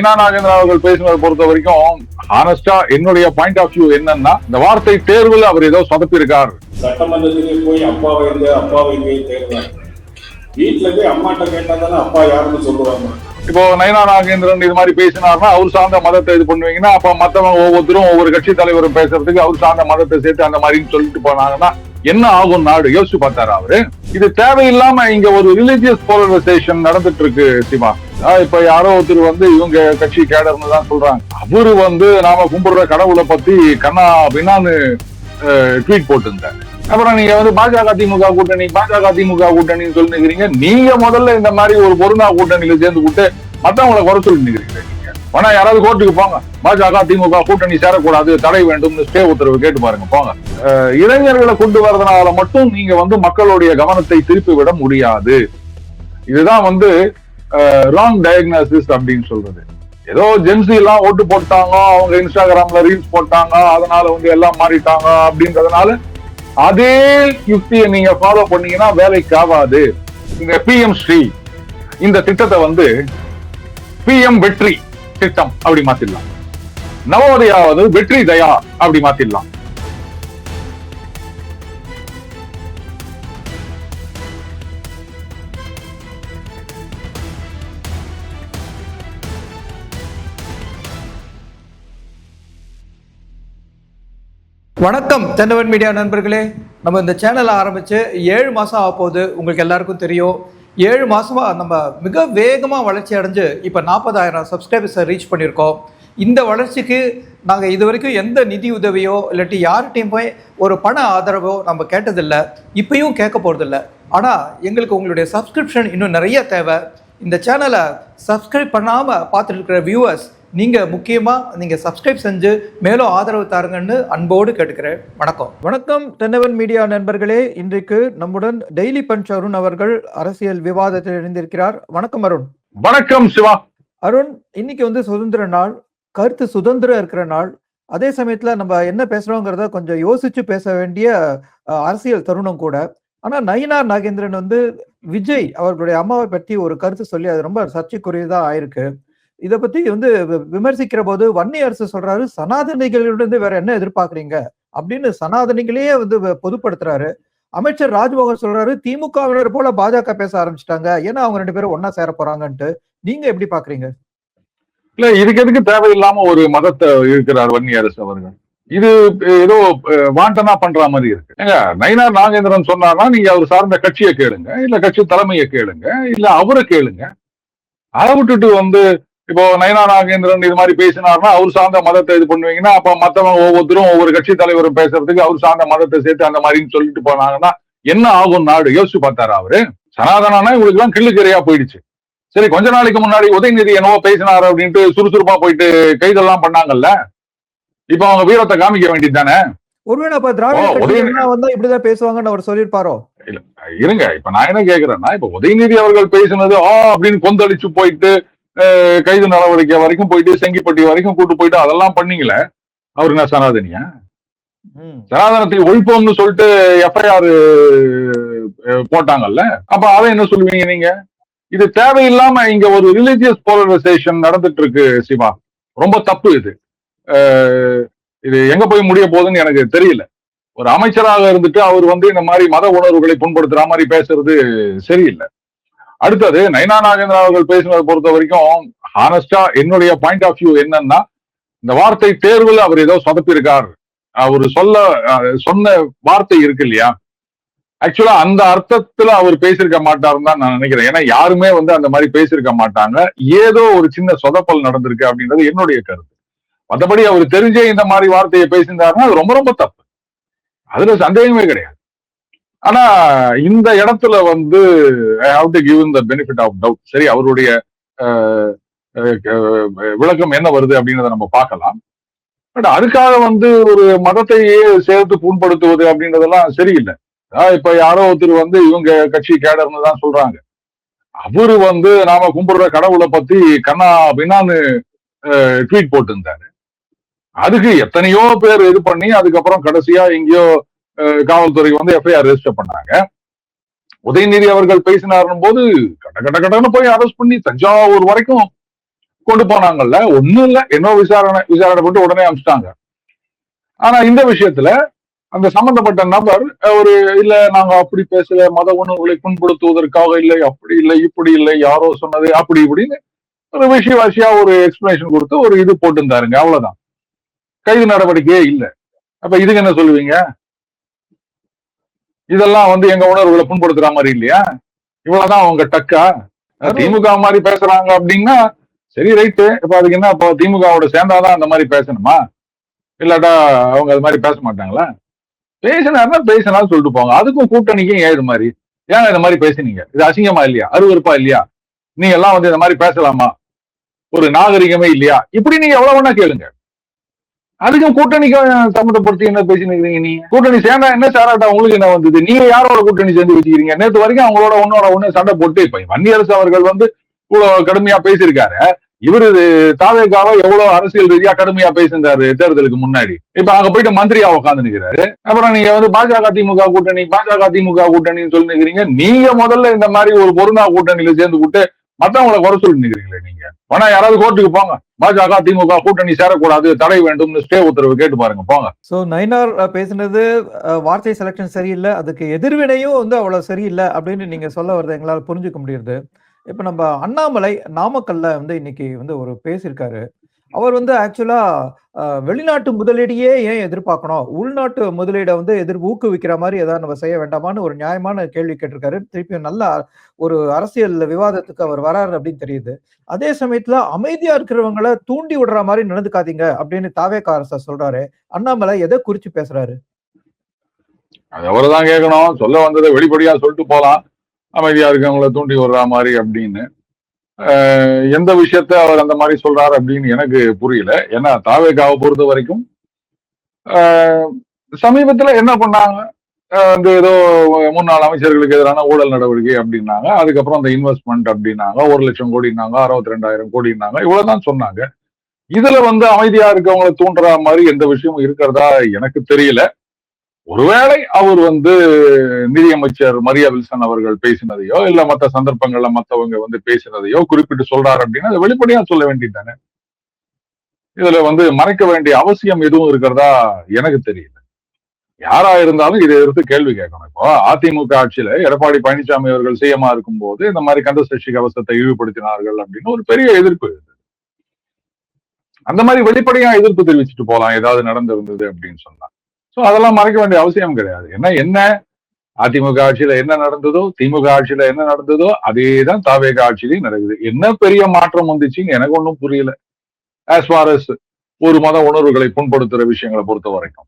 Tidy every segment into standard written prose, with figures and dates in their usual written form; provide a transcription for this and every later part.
நயினா நாகேந்திரன் அவர்கள் பேசினதை பொறுத்த வரைக்கும் ஹானஸ்டா என்னுடைய பாயிண்ட் ஆஃப் வியூ என்னன்னா, இந்த வார்த்தை தேர்வுல அவர் ஏதோ சொதப்பிருக்கார். சட்டமன்றத்துக்கு போய் அப்பாவை தேர்வாங்க, வீட்டுல போய் அம்மாட்ட கேட்டா தானே அப்பா யாருன்னு சொல்லுவாங்க. இப்போ நயினா நாகேந்திரன் இது மாதிரி பேசினார்னா அவர் சார்ந்த மதத்தை இது பண்ணுவீங்கன்னா, அப்ப மத்தவங்க ஒவ்வொருத்தரும் ஒவ்வொரு கட்சி தலைவரும் பேசுறதுக்கு அவர் சார்ந்த மதத்தை சேர்த்து அந்த மாதிரின்னு சொல்லிட்டு போனாங்கன்னா என்ன ஆகும் நாடு? யோசிச்சு பார்த்தாரு அவரு. இது தேவையில்லாம இங்க ஒரு ரிலிஜியஸ் போலரைசேஷன் நடந்துட்டு இருக்கு சிவா. இப்ப யாரோ ஒருத்தர் வந்து இவங்க கட்சி கேடர்னு தான் சொல்றாங்க. அவரு வந்து நாம கும்பிடுற கடவுளை பத்தி கண்ணா பின்னான்னு ட்வீட் போட்டிருந்தாரு. அப்புறம் நீங்க வந்து பாஜக திமுக கூட்டணின்னு சொல்லி நிக்கிறீங்க. நீங்க முதல்ல இந்த மாதிரி ஒரு பொருந்தா கூட்டணியில சேர்ந்து கூட்டு மத்தவங்களை குறை சொல்லி நிக்கிறீங்க. ஆனா யாராவது கோர்ட்டுக்கு போங்க, பாஜக திமுக கூட்டணி சேரக்கூடாது, தடை வேண்டும்னு ஸ்டே உத்தரவு கேட்டு பாருங்க போங்க. இளைஞர்களை கொண்டு வரதுனால மட்டும் நீங்க வந்து மக்களுடைய கவனத்தை திருப்பி விட முடியாது. இதுதான் வந்து ராங் டயக்னாசிஸ் அப்படின்னு சொல்றது. ஏதோ ஜென்சி எல்லாம் ஓட்டு போட்டாங்க, அவங்க இன்ஸ்டாகிராம்ல ரீல்ஸ் போட்டாங்க, அதனால வந்து எல்லாம் மாறிட்டாங்க அப்படின்றதுனால அதே யுக்தியை நீங்க ஃபாலோ பண்ணீங்கன்னா வேலைக்கு ஆகாது. இந்த PM ஸ்ரீ இந்த திட்டத்தை வந்து PM வெற்றி திட்டம் அப்படி மாத்திடலாம், நவோதயாவது வெற்றி தயா அப்படி மாத்திடலாம். வணக்கம் தென்னவன் மீடியா நண்பர்களே. நம்ம இந்த சேனலை ஆரம்பித்து 7 மாதம் ஆக போகுது. உங்களுக்கு எல்லாருக்கும் தெரியும், 7 மாதமாக நம்ம மிக வேகமாக வளர்ச்சி அடைஞ்சு இப்போ 40,000 சப்ஸ்கிரைபர்ஸை ரீச் பண்ணியிருக்கோம். இந்த வளர்ச்சிக்கு நாங்கள் இது வரைக்கும் எந்த நிதி உதவியோ இல்லாட்டி யார்கிட்டையும் போய் ஒரு பண ஆதரவோ நம்ம கேட்டதில்லை, இப்பயும் கேட்க போகிறதில்ல. ஆனால் எங்களுக்கு உங்களுடைய சப்ஸ்கிரிப்ஷன் இன்னும் நிறைய தேவை. இந்த சேனலை சப்ஸ்கிரைப் பண்ணாமல் பார்த்துட்டு இருக்கிற வியூவர்ஸ், நீங்கள் முக்கியமாக நீங்கள் சப்ஸ்கிரைப் செஞ்சு மேலும் ஆதரவு தாருங்கன்னு அன்போடு கேட்டுக்கிறேன். வணக்கம் தென்னவன் மீடியா நண்பர்களே. இன்றைக்கு நம்முடன் டெய்லி பஞ்ச் அருண் அவர்கள் அரசியல் விவாதத்தில் இணைந்திருக்கிறார். வணக்கம் அருண். வணக்கம் சிவா. அருண், இன்னைக்கு வந்து சுதந்திர நாள், கருத்து சுதந்திரம் இருக்கிற நாள். அதே சமயத்தில் நம்ம என்ன பேசுகிறோங்கிறத கொஞ்சம் யோசிச்சு பேச வேண்டிய அரசியல் தருணம் கூட. ஆனால் நயினா நாகேந்திரன் வந்து விஜய் அவர்களுடைய அம்மாவை பற்றி ஒரு கருத்து சொல்லி அது ரொம்ப சர்ச்சைக்குரியதாக ஆயிருக்கு. இதை பத்தி வந்து விமர்சிக்கிற போது வன்னி அரசு சொல்றாரு, சனாதனிகளிலிருந்து வேற என்ன எதிர்பார்க்குறீங்க அப்படின்னு சனாதனிகளையே வந்து பொதுப்படுத்துறாரு. அமைச்சர் ராஜ்மோகன் சொல்றாரு, திமுகவினர் போல பாஜக பேச ஆரம்பிச்சிட்டாங்க, ஏன்னா அவங்க 2 பேரும் ஒன்னா சேர போறாங்கன்ட்டு. நீங்க எப்படி பாக்குறீங்க? இல்ல, இதுக்கு எதுக்கு தேவையில்லாம ஒரு மதத்தை இருக்கிறார் வன்னி அரசு அவர்கள்? இது ஏதோ வாண்டனா பண்ற மாதிரி இருக்கு. ஏங்க, நயினா நாகேந்திரன் சொன்னார்னா நீங்க அவர் சார்ந்த கட்சியை கேளுங்க, இல்ல கட்சி தலைமையை கேளுங்க, இல்ல அவரை கேளுங்க. அதை விட்டுட்டு வந்து இப்போ நயினா நாகேந்திரன் இது மாதிரி பேசினார்னா அவர் சார்ந்த மதத்தை இது பண்ணுவீங்கன்னா, அப்ப மத்தவங்க ஒவ்வொருத்தரும் ஒவ்வொரு கட்சி தலைவரும் பேசுறதுக்கு அவர் சார்ந்த மதத்தை சேர்த்து அந்த மாதிரின்னு சொல்லிட்டு போனாங்கன்னா என்ன ஆகும் நாடு? யோசிச்சு பார்த்தாரு அவரு. சனாதனா இவங்களுக்கு எல்லாம் கிள்ளுக்கரையா போயிடுச்சு. சரி, கொஞ்ச நாளைக்கு முன்னாடி உதயநிதி என்னவோ பேசினாரு அப்படின்ட்டு சுறுசுறுப்பா போயிட்டு கைதெல்லாம் பண்ணாங்கல்ல, இப்ப அவங்க வீரத்தை காமிக்க வேண்டியது தானே? ஒருவேளை அப்ப திராவிட வந்தா இப்படிதான் பேசுவாங்கன்னு அவர் சொல்லியிருப்பாரோ? இல்ல இருங்க, இப்ப நான் என்ன கேக்குறேன்னா, இப்ப உதயநிதி அவர்கள் பேசினது அப்படின்னு கொந்தளிச்சு போயிட்டு கைது நடவடிக்கை வரைக்கும் போயிட்டு செங்கிப்பட்டி வரைக்கும் கூட்டு போயிட்டு அதெல்லாம் பண்ணீங்களே, அவரு என்ன சனாதனியா? சனாதனத்தை ஒழிப்போம்னு சொல்லிட்டு FIR போட்டாங்கல்ல, அப்ப அதை என்ன சொல்லுவீங்க நீங்க? இது தேவையில்லாம இங்க ஒரு ரிலிஜியஸ் போலரைசேஷன் நடந்துட்டு இருக்கு சிவா. ரொம்ப தப்பு இது. இது எங்க போய் முடிய போகுதுன்னு எனக்கு தெரியல. ஒரு அமைச்சராக இருந்துட்டு அவர் வந்து இந்த மாதிரி மத உணர்வுகளை புண்படுத்துற மாதிரி பேசுறது சரியில்லை. அடுத்தது, நயினா நாகேந்திரன் அவர்கள் பேசினதை பொறுத்த வரைக்கும் ஹானஸ்டா என்னுடைய பாயிண்ட் ஆஃப் வியூ என்னன்னா, இந்த வார்த்தை தேர்வுல அவர் ஏதோ சொதப்பிருக்கார். அவர் சொன்ன வார்த்தை இருக்கு இல்லையா, ஆக்சுவலா அந்த அர்த்தத்துல அவர் பேசியிருக்க மாட்டாருன்னு தான் நான் நினைக்கிறேன். ஏன்னா யாருமே வந்து அந்த மாதிரி பேசியிருக்க மாட்டாங்க. ஏதோ ஒரு சின்ன சொதப்பல் நடந்திருக்கு அப்படின்றது என்னுடைய கருத்து. மற்றபடி அவர் தெரிஞ்சே இந்த மாதிரி வார்த்தையை பேசியிருந்தாருன்னா அது ரொம்ப ரொம்ப தப்பு, அதுல சந்தேகமே கிடையாது. ஆனா இந்த இடத்துல வந்து I have to give the benefit of doubt. சரி, அவருடைய விளக்கம் என்ன வருது அப்படின்றத நம்ம பார்க்கலாம். பட் அதுக்காக வந்து ஒரு மதத்தையே சேர்த்து புண்படுத்துவது அப்படின்றதெல்லாம் சரியில்லை. இப்ப யாரோ ஒருத்தர் வந்து இவங்க கட்சி கேடர்னு தான் சொல்றாங்க. அவரு வந்து நாம கும்பிடுற கடவுளை பத்தி கண்ணா பின்னான்னு ட்வீட் போட்டு இருந்தாரு. அதுக்கு எத்தனையோ பேர் இது பண்ணி அதுக்கப்புறம் கடைசியா எங்கேயோ காவல்துறை வந்து FIR ரெஜிஸ்டர் பண்ணாங்க. உதயநிதி அவர்கள் பேசினார் போது கட்ட போய் அரெஸ்ட் பண்ணி தஞ்சாவூர் வரைக்கும் கொண்டு போனாங்கல்ல, ஒண்ணும் இல்ல, என்ன விசாரணை போட்டு உடனே அனுப்பிச்சிட்டாங்க. ஆனா இந்த விஷயத்துல அந்த சம்பந்தப்பட்ட நபர் ஒரு இல்ல நாங்க அப்படி பேசல, மத உணர்வுகளை புண்படுத்துவதற்காக இல்லை, அப்படி இல்லை, இப்படி இல்லை, யாரோ சொன்னது, அப்படி இப்படின்னு ஒரு விஷயவாசியா ஒரு எக்ஸ்பிளனேஷன் கொடுத்து ஒரு இது போட்டிருந்தாருங்க, அவ்வளவுதான். கைது நடவடிக்கையே இல்லை. அப்ப இதுக்கு என்ன சொல்லுவீங்க? இதெல்லாம் எங்க உணர்வுகளை புண்படுத்துற மாதிரி இல்லையா? இவ்வளவுதான் அவங்க டக்கா? திமுக மாதிரி பேசுறாங்க அப்படின்னா சரி, ரைட்டு. இப்ப அதுக்கு என்ன, இப்போ திமுகவோட சேர்ந்தாதான் அந்த மாதிரி பேசணுமா? இல்லாட்டா அவங்க அது மாதிரி பேச மாட்டாங்களா? பேசினாருன்னா பேசினாலும் சொல்லிட்டு போங்க. அதுக்கும் கூட்டணிக்கும் ஏன் இது மாதிரி? ஏன் இந்த மாதிரி பேசுனீங்க? இது அசிங்கமா இல்லையா? அருவருப்பா இல்லையா? நீங்க எல்லாம் இந்த மாதிரி பேசலாமா? ஒரு நாகரிகமே இல்லையா? இப்படி நீங்க எவ்வளவு வேணா கேளுங்க. அதுக்கும் கூட்டணிக்கும் சம்மந்தப்படுத்தி என்ன பேசினுக்கிறீங்க? நீங்க கூட்டணி சேர்ந்தா என்ன, சேராட்டா உங்களுக்கு என்ன வந்தது? நீங்க யாரோட கூட்டணி சேர்ந்து வச்சுக்கிறீங்க? நேற்று வரைக்கும் அவங்களோட ஒன்னோட சண்டை போட்டு இப்ப வன்னியரசு அவர்கள் இவ்வளவு கடுமையா பேசியிருக்காரு. இவரு தாவேக்காக எவ்வளவு அரசியல் ரீதியா கடுமையா பேசியிருந்தாரு தேர்தலுக்கு முன்னாடி. இப்ப அங்க போயிட்டு மந்திரியா உட்காந்து நிக்கிறாரு. அப்புறம் நீங்க பாஜக திமுக கூட்டணின்னு சொல்லி நிக்கிறீங்க. நீங்க முதல்ல இந்த மாதிரி ஒரு பொருந்தா கூட்டணியில சேர்ந்து விட்டு மத்தவங்களை குறை சொல்லி நிக்கிறீங்களே நீங்க. ஆனா யாராவது கோர்ட்டுக்கு போங்க, பாஜக திமுக கூட்டணி சேரக்கூடாது, தடை வேண்டும்னு ஸ்டே உத்தரவு கேட்டு பாருங்க, போங்க. சோ நயினார் பேசினது வார்த்தை செலக்ஷன் சரியில்லை, அதுக்கு எதிர்வினையும் அவ்வளவு சரியில்லை அப்படின்னு நீங்க சொல்ல வருது, எங்களால புரிஞ்சுக்க முடியுது. இப்ப நம்ம அண்ணாமலை நாமக்கல்ல இன்னைக்கு ஒரு பேசியிருக்காரு. அவர் ஆக்சுவலா வெளிநாட்டு முதலீடையே ஏன் எதிர்பார்க்கணும், உள்நாட்டு முதலீடை ஊக்குவிக்கிற மாதிரி ஏதாவது நம்ம செய்ய வேண்டாமான்னு ஒரு நியாயமான கேள்வி கேட்டிருக்காரு. திருப்பியும் நல்ல ஒரு அரசியல் விவாதத்துக்கு அவர் வராரு அப்படின்னு தெரியுது. அதே சமயத்துல அமைதியா இருக்கிறவங்களை தூண்டி விடுற மாதிரி நடந்துக்காதீங்க அப்படின்னு தாவேகா அரசர் சொல்றாரு. அண்ணாமலை எதை குறிச்சு பேசுறாரு? அது அவர்தான் கேட்கணும். சொல்ல வந்ததை வெளிப்படையா சொல்லிட்டு போலாம், அமைதியா இருக்கவங்களை தூண்டி விடுற மாதிரி அப்படின்னு. எந்த விஷயத்த அவர் அந்த மாதிரி சொல்றாரு அப்படின்னு எனக்கு புரியல. ஏன்னா தாவேகாவை பொறுத்த வரைக்கும் சமீபத்துல என்ன பண்ணாங்க, ஏதோ முன்னாள் அமைச்சர்களுக்கு எதிரான ஊழல் நடவடிக்கை அப்படின்னாங்க. அதுக்கப்புறம் அந்த இன்வெஸ்ட்மெண்ட் அப்படின்னாங்க, 1,00,000 கோடினாங்க, 62,000 கோடினாங்க, இவ்வளவுதான் சொன்னாங்க. இதுல அமைதியா இருக்கவங்களை தூண்டுற மாதிரி எந்த விஷயமும் இருக்கிறதா எனக்கு தெரியல. ஒருவேளை அவர் நிதியமைச்சர் மரியா வில்சன் அவர்கள் பேசினதையோ இல்ல மற்ற சந்தர்ப்பங்கள்ல மத்தவங்க பேசினதையோ குறிப்பிட்டு சொல்றாரு அப்படின்னா அதை வெளிப்படையா சொல்ல வேண்டியது தானே. இதுல மறைக்க வேண்டிய அவசியம் எதுவும் இருக்கிறதா எனக்கு தெரியல. யாரா இருந்தாலும் இதை எடுத்து கேள்வி கேட்கணும். இப்போ அதிமுக ஆட்சியில எடப்பாடி பழனிசாமி அவர்கள் சிஎம்மா இருக்கும் போது இந்த மாதிரி கந்தசஷ்டி கவசத்தை இழிவுபடுத்தினார்கள் அப்படின்னு ஒரு பெரிய எதிர்ப்பு. அந்த மாதிரி வெளிப்படையா எதிர்ப்பு தெரிவிச்சுட்டு போலாம் ஏதாவது நடந்திருந்தது அப்படின்னு சொன்னா. சோ அதெல்லாம் மறைக்க வேண்டிய அவசியம் கிடையாது. என்ன அதிமுக ஆட்சியில என்ன நடந்ததோ, திமுக ஆட்சியில என்ன நடந்ததோ அதேதான் தாவேக ஆட்சியிலையும் நடக்குது. என்ன பெரிய மாற்றம் வந்துச்சுன்னு எனக்கு ஒன்றும் புரியல. as far as ஒரு மத உணர்வுகளை புண்படுத்துற விஷயங்களை பொறுத்த வரைக்கும்.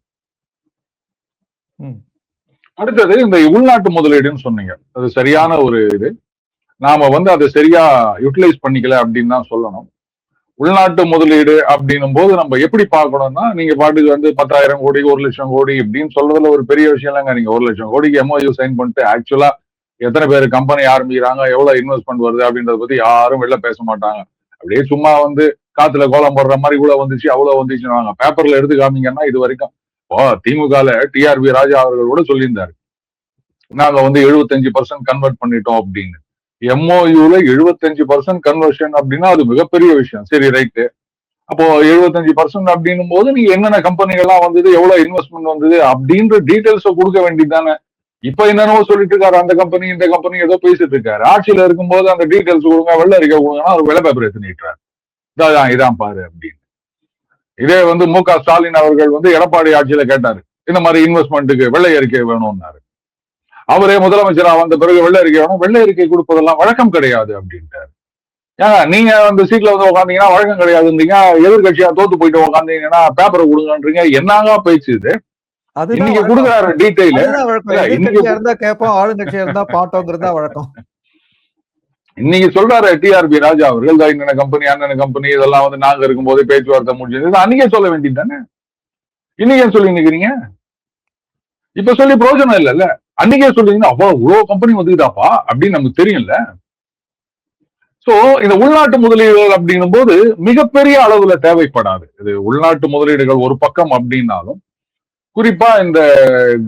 அடுத்தது இந்த உள்நாட்டு முதலீடுன்னு சொன்னீங்க, அது சரியான ஒரு இது. நாம அதை சரியா யூட்டிலைஸ் பண்ணிக்கல அப்படின்னு தான் சொல்லணும். உள்நாட்டு முதலீடு அப்படின்னும் போது நம்ம எப்படி பார்க்கணும்னா, நீங்க பாட்டுக்கு 10,000 கோடி 1,00,000 கோடி இப்படின்னு சொல்றதுல ஒரு பெரிய விஷயம் இல்லைங்க. நீங்க 1,00,000 கோடிக்கு MOU சைன் பண்ணிட்டு ஆக்சுவலா எத்தனை பேர் கம்பெனி ஆரம்பிக்கிறாங்க, எவ்வளவு இன்வெஸ்ட்மெண்ட் வருது அப்படின்றத பத்தி யாரும் வெளில பேச மாட்டாங்க. அப்படியே சும்மா காத்துல கோலம் போடுற மாதிரி இவ்வளவு வந்துச்சு அவ்வளவு வந்துச்சுன்னு பேப்பர்ல எடுத்து காமிங்கன்னா இது வரைக்கும் திமுகல TRB ராஜா அவர்கள் கூட சொல்லியிருந்தாரு, நாங்க 75% கன்வெர்ட் பண்ணிட்டோம் அப்படின்னு. MOUல 75% கன்வர்ஷன் அப்படின்னா அது மிகப்பெரிய விஷயம். சரி, ரைட்டு. அப்போ 75% அப்படின்னும் போது நீங்க என்னென்ன கம்பெனிகள்லாம் வந்தது, எவ்வளவு இன்வெஸ்ட்மெண்ட் வந்தது அப்படின்ற டீடைல்ஸ கொடுக்க வேண்டியதுதானே. இப்ப என்னென்னவோ சொல்லிட்டு இருக்காரு, அந்த கம்பெனி இந்த கம்பெனி ஏதோ பேசிட்டு இருக்காரு. ஆட்சியில இருக்கும்போது அந்த டீடைல்ஸ் கொடுங்க, வெள்ள அறிக்கை கொடுங்கன்னா ஒரு வெள்ளை பேப்பர் எடுத்துட்டாரு, இதான் பாரு அப்படின்னு. இதே MK ஸ்டாலின் அவர்கள் எடப்பாடி ஆட்சியில கேட்டாரு, இந்த மாதிரி இன்வெஸ்ட்மெண்ட்டுக்கு வெள்ளை அறிக்கை வேணும்னாரு. அவரே முதலமைச்சரா வந்த பிறகு வெள்ளை அறிக்கை வேணும், வெள்ளை அறிக்கை கொடுப்பதெல்லாம் வழக்கம் கிடையாது அப்படின்ட்டாரு. ஏங்க நீங்க சீட்ல உட்காந்தீங்கன்னா வழக்கம் கிடையாதுன்றீங்க, எதிர்கட்சியா தோத்து போயிட்டு உட்காந்தீங்கன்னா பேப்பரை கொடுங்கன்றீங்க. என்னங்க பேச்சு இது? இன்னைக்கு கொடுக்குறாரு டீடைல். இன்னைக்கு சொல்றாரு TRB ராஜா அவர்கள், என்னென்ன கம்பெனி அண்ணன் கம்பெனி இதெல்லாம் நாங்க இருக்கும் போது பேச்சுவார்த்தை முடிஞ்சது, அன்னைக்கே சொல்ல வேண்டியது தானே. இன்னைக்கே சொல்லி நிக்கிறீங்க, இப்ப சொல்லி பிரயோஜனம் இல்லைல்ல. அன்னைக்கே சொல்றீங்கன்னா இவ்வளவு கம்பெனி வந்துக்கிட்டாப்பா அப்படின்னு நமக்கு தெரியும்ல. சோ இந்த உள்நாட்டு முதலீடுகள் அப்படின்னும் போது மிகப்பெரிய அளவுல தேவைப்படாது. இது உள்நாட்டு முதலீடுகள் ஒரு பக்கம் அப்படின்னாலும், குறிப்பா இந்த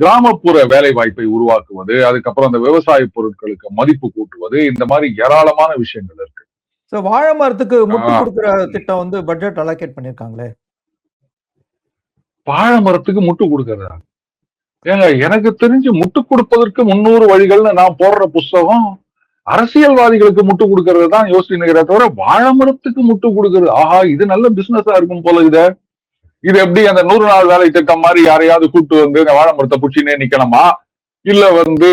கிராமப்புற வேலை வாய்ப்பை உருவாக்குவது, அதுக்கப்புறம் அந்த விவசாய பொருட்களுக்கு மதிப்பு கூட்டுவது, இந்த மாதிரி ஏராளமான விஷயங்கள் இருக்கு. சோ வாழை மரத்துக்கு முட்டு ஆஹ் கொடுக்குற திட்டம் வந்து பட்ஜெட் அலோகேட் பண்ணிருக்காங்களே. வாழை மரத்துக்கு முட்டு கொடுக்கறதா? ஏங்க எனக்கு தெரிஞ்சு முட்டு கொடுப்பதற்கு 300 வழிகள்னு நான் போடுற புஸ்தகம் அரசியல்வாதிகளுக்கு முட்டு கொடுக்கறது தான் யோசிச்சுக்கிறத தவிர வாழை மரத்துக்கு முட்டு கொடுக்கறது ஆஹா இது நல்ல பிசினஸா இருக்கும் போல இது எப்படி அந்த 100 நாள் வேலை திட்டம் மாதிரி யாரையாவது கூப்பிட்டு வந்து இந்த வாழை மரத்தை புடிச்சுனே நிக்கணுமா? இல்ல வந்து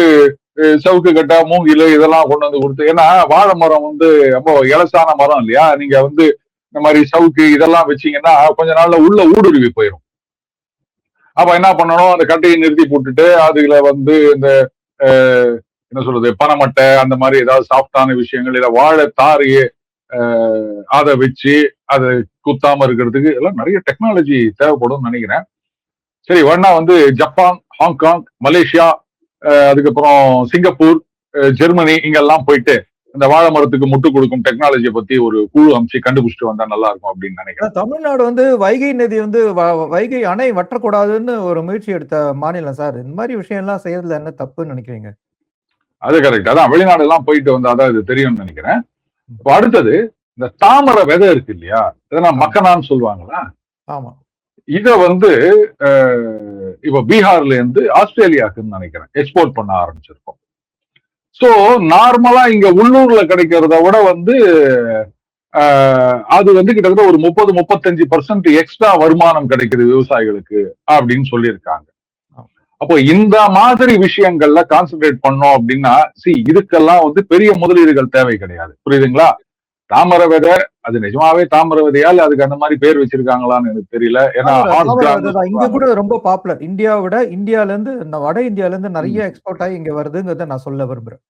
சவுக்கு கட்டா மூங்கிலு இதெல்லாம் கொண்டு வந்து கொடுத்து, ஏன்னா வாழை மரம் வந்து ரொம்ப இலசான மரம் இல்லையா? நீங்க வந்து இந்த மாதிரி சவுக்கு இதெல்லாம் வச்சீங்கன்னா கொஞ்ச நாள்ல உள்ள ஊடுருவி போயிடும். அப்ப என்ன பண்ணணும், அந்த கட்டையை நிறுத்தி போட்டுட்டு அதுல வந்து இந்த என்ன சொல்றது பனைமட்டை அந்த மாதிரி ஏதாவது சாஃப்டான விஷயங்கள் இல்ல வாழை தாரையே அதை வச்சு அதை குத்தாம இருக்கிறதுக்கு எல்லாம் நிறைய டெக்னாலஜி தேவைப்படும் நினைக்கிறேன். சரி, வேணா வந்து ஜப்பான், ஹாங்காங், மலேசியா, அதுக்கப்புறம் சிங்கப்பூர், ஜெர்மனி இங்கெல்லாம் போயிட்டு இந்த வாழை மரத்துக்கு முட்டு கொடுக்கும் டெக்னாலஜியை பத்தி ஒரு குழு அமைச்சு கண்டுபிடிச்சிட்டு வந்தா நல்லா இருக்கும் அப்படின்னு நினைக்கிறேன். தமிழ்நாடு வந்து வைகை நதி வந்து வைகை அணை வற்றக்கூடாதுன்னு ஒரு முயற்சி எடுத்த மாநிலம் சார். இந்த மாதிரி விஷயம் எல்லாம் செய்யறதுல என்ன தப்புன்னு நினைக்கிறீங்க? அது கரெக்ட். அதான் வெளிநாடு எல்லாம் போயிட்டு வந்தாதான் இது தெரியும்னு நினைக்கிறேன். இப்போ அடுத்தது இந்த தாமரை விதை இருக்கு இல்லையா, இதெல்லாம் மக்கனான்னு சொல்லுவாங்களா? ஆமா. இத வந்து இப்ப பீகார்ல இருந்து ஆஸ்திரேலியாவுக்குன்னு நினைக்கிறேன் எக்ஸ்போர்ட் பண்ண ஆரம்பிச்சிருக்கோம். சோ நார்மலா இங்க உள்ளூர்ல கிடைக்கிறத விட வந்து அது வந்து கிட்டத்தட்ட ஒரு 30-35% எக்ஸ்ட்ரா வருமானம் கிடைக்குது விவசாயிகளுக்கு அப்படின்னு சொல்லியிருக்காங்க. அப்போ இந்த மாதிரி விஷயங்கள்ல கான்சென்ட்ரேட் பண்ணோம் அப்படின்னா இதுக்கெல்லாம் வந்து பெரிய முதலீடுகள் தேவை கிடையாது. புரியுதுங்களா? தாமரை விதை அது நிஜமாவே தாமரை விதையால் அதுக்கு அந்த மாதிரி பேர் வச்சிருக்காங்களான்னு எனக்கு தெரியல. ஏன்னா இங்க கூட ரொம்ப பாப்புலர். இந்தியாவை விட இந்தியால இருந்து வட இந்தியால இருந்து நிறைய எக்ஸ்போர்ட் ஆகி இங்க வருதுங்கிறத நான் சொல்ல விரும்புறேன்.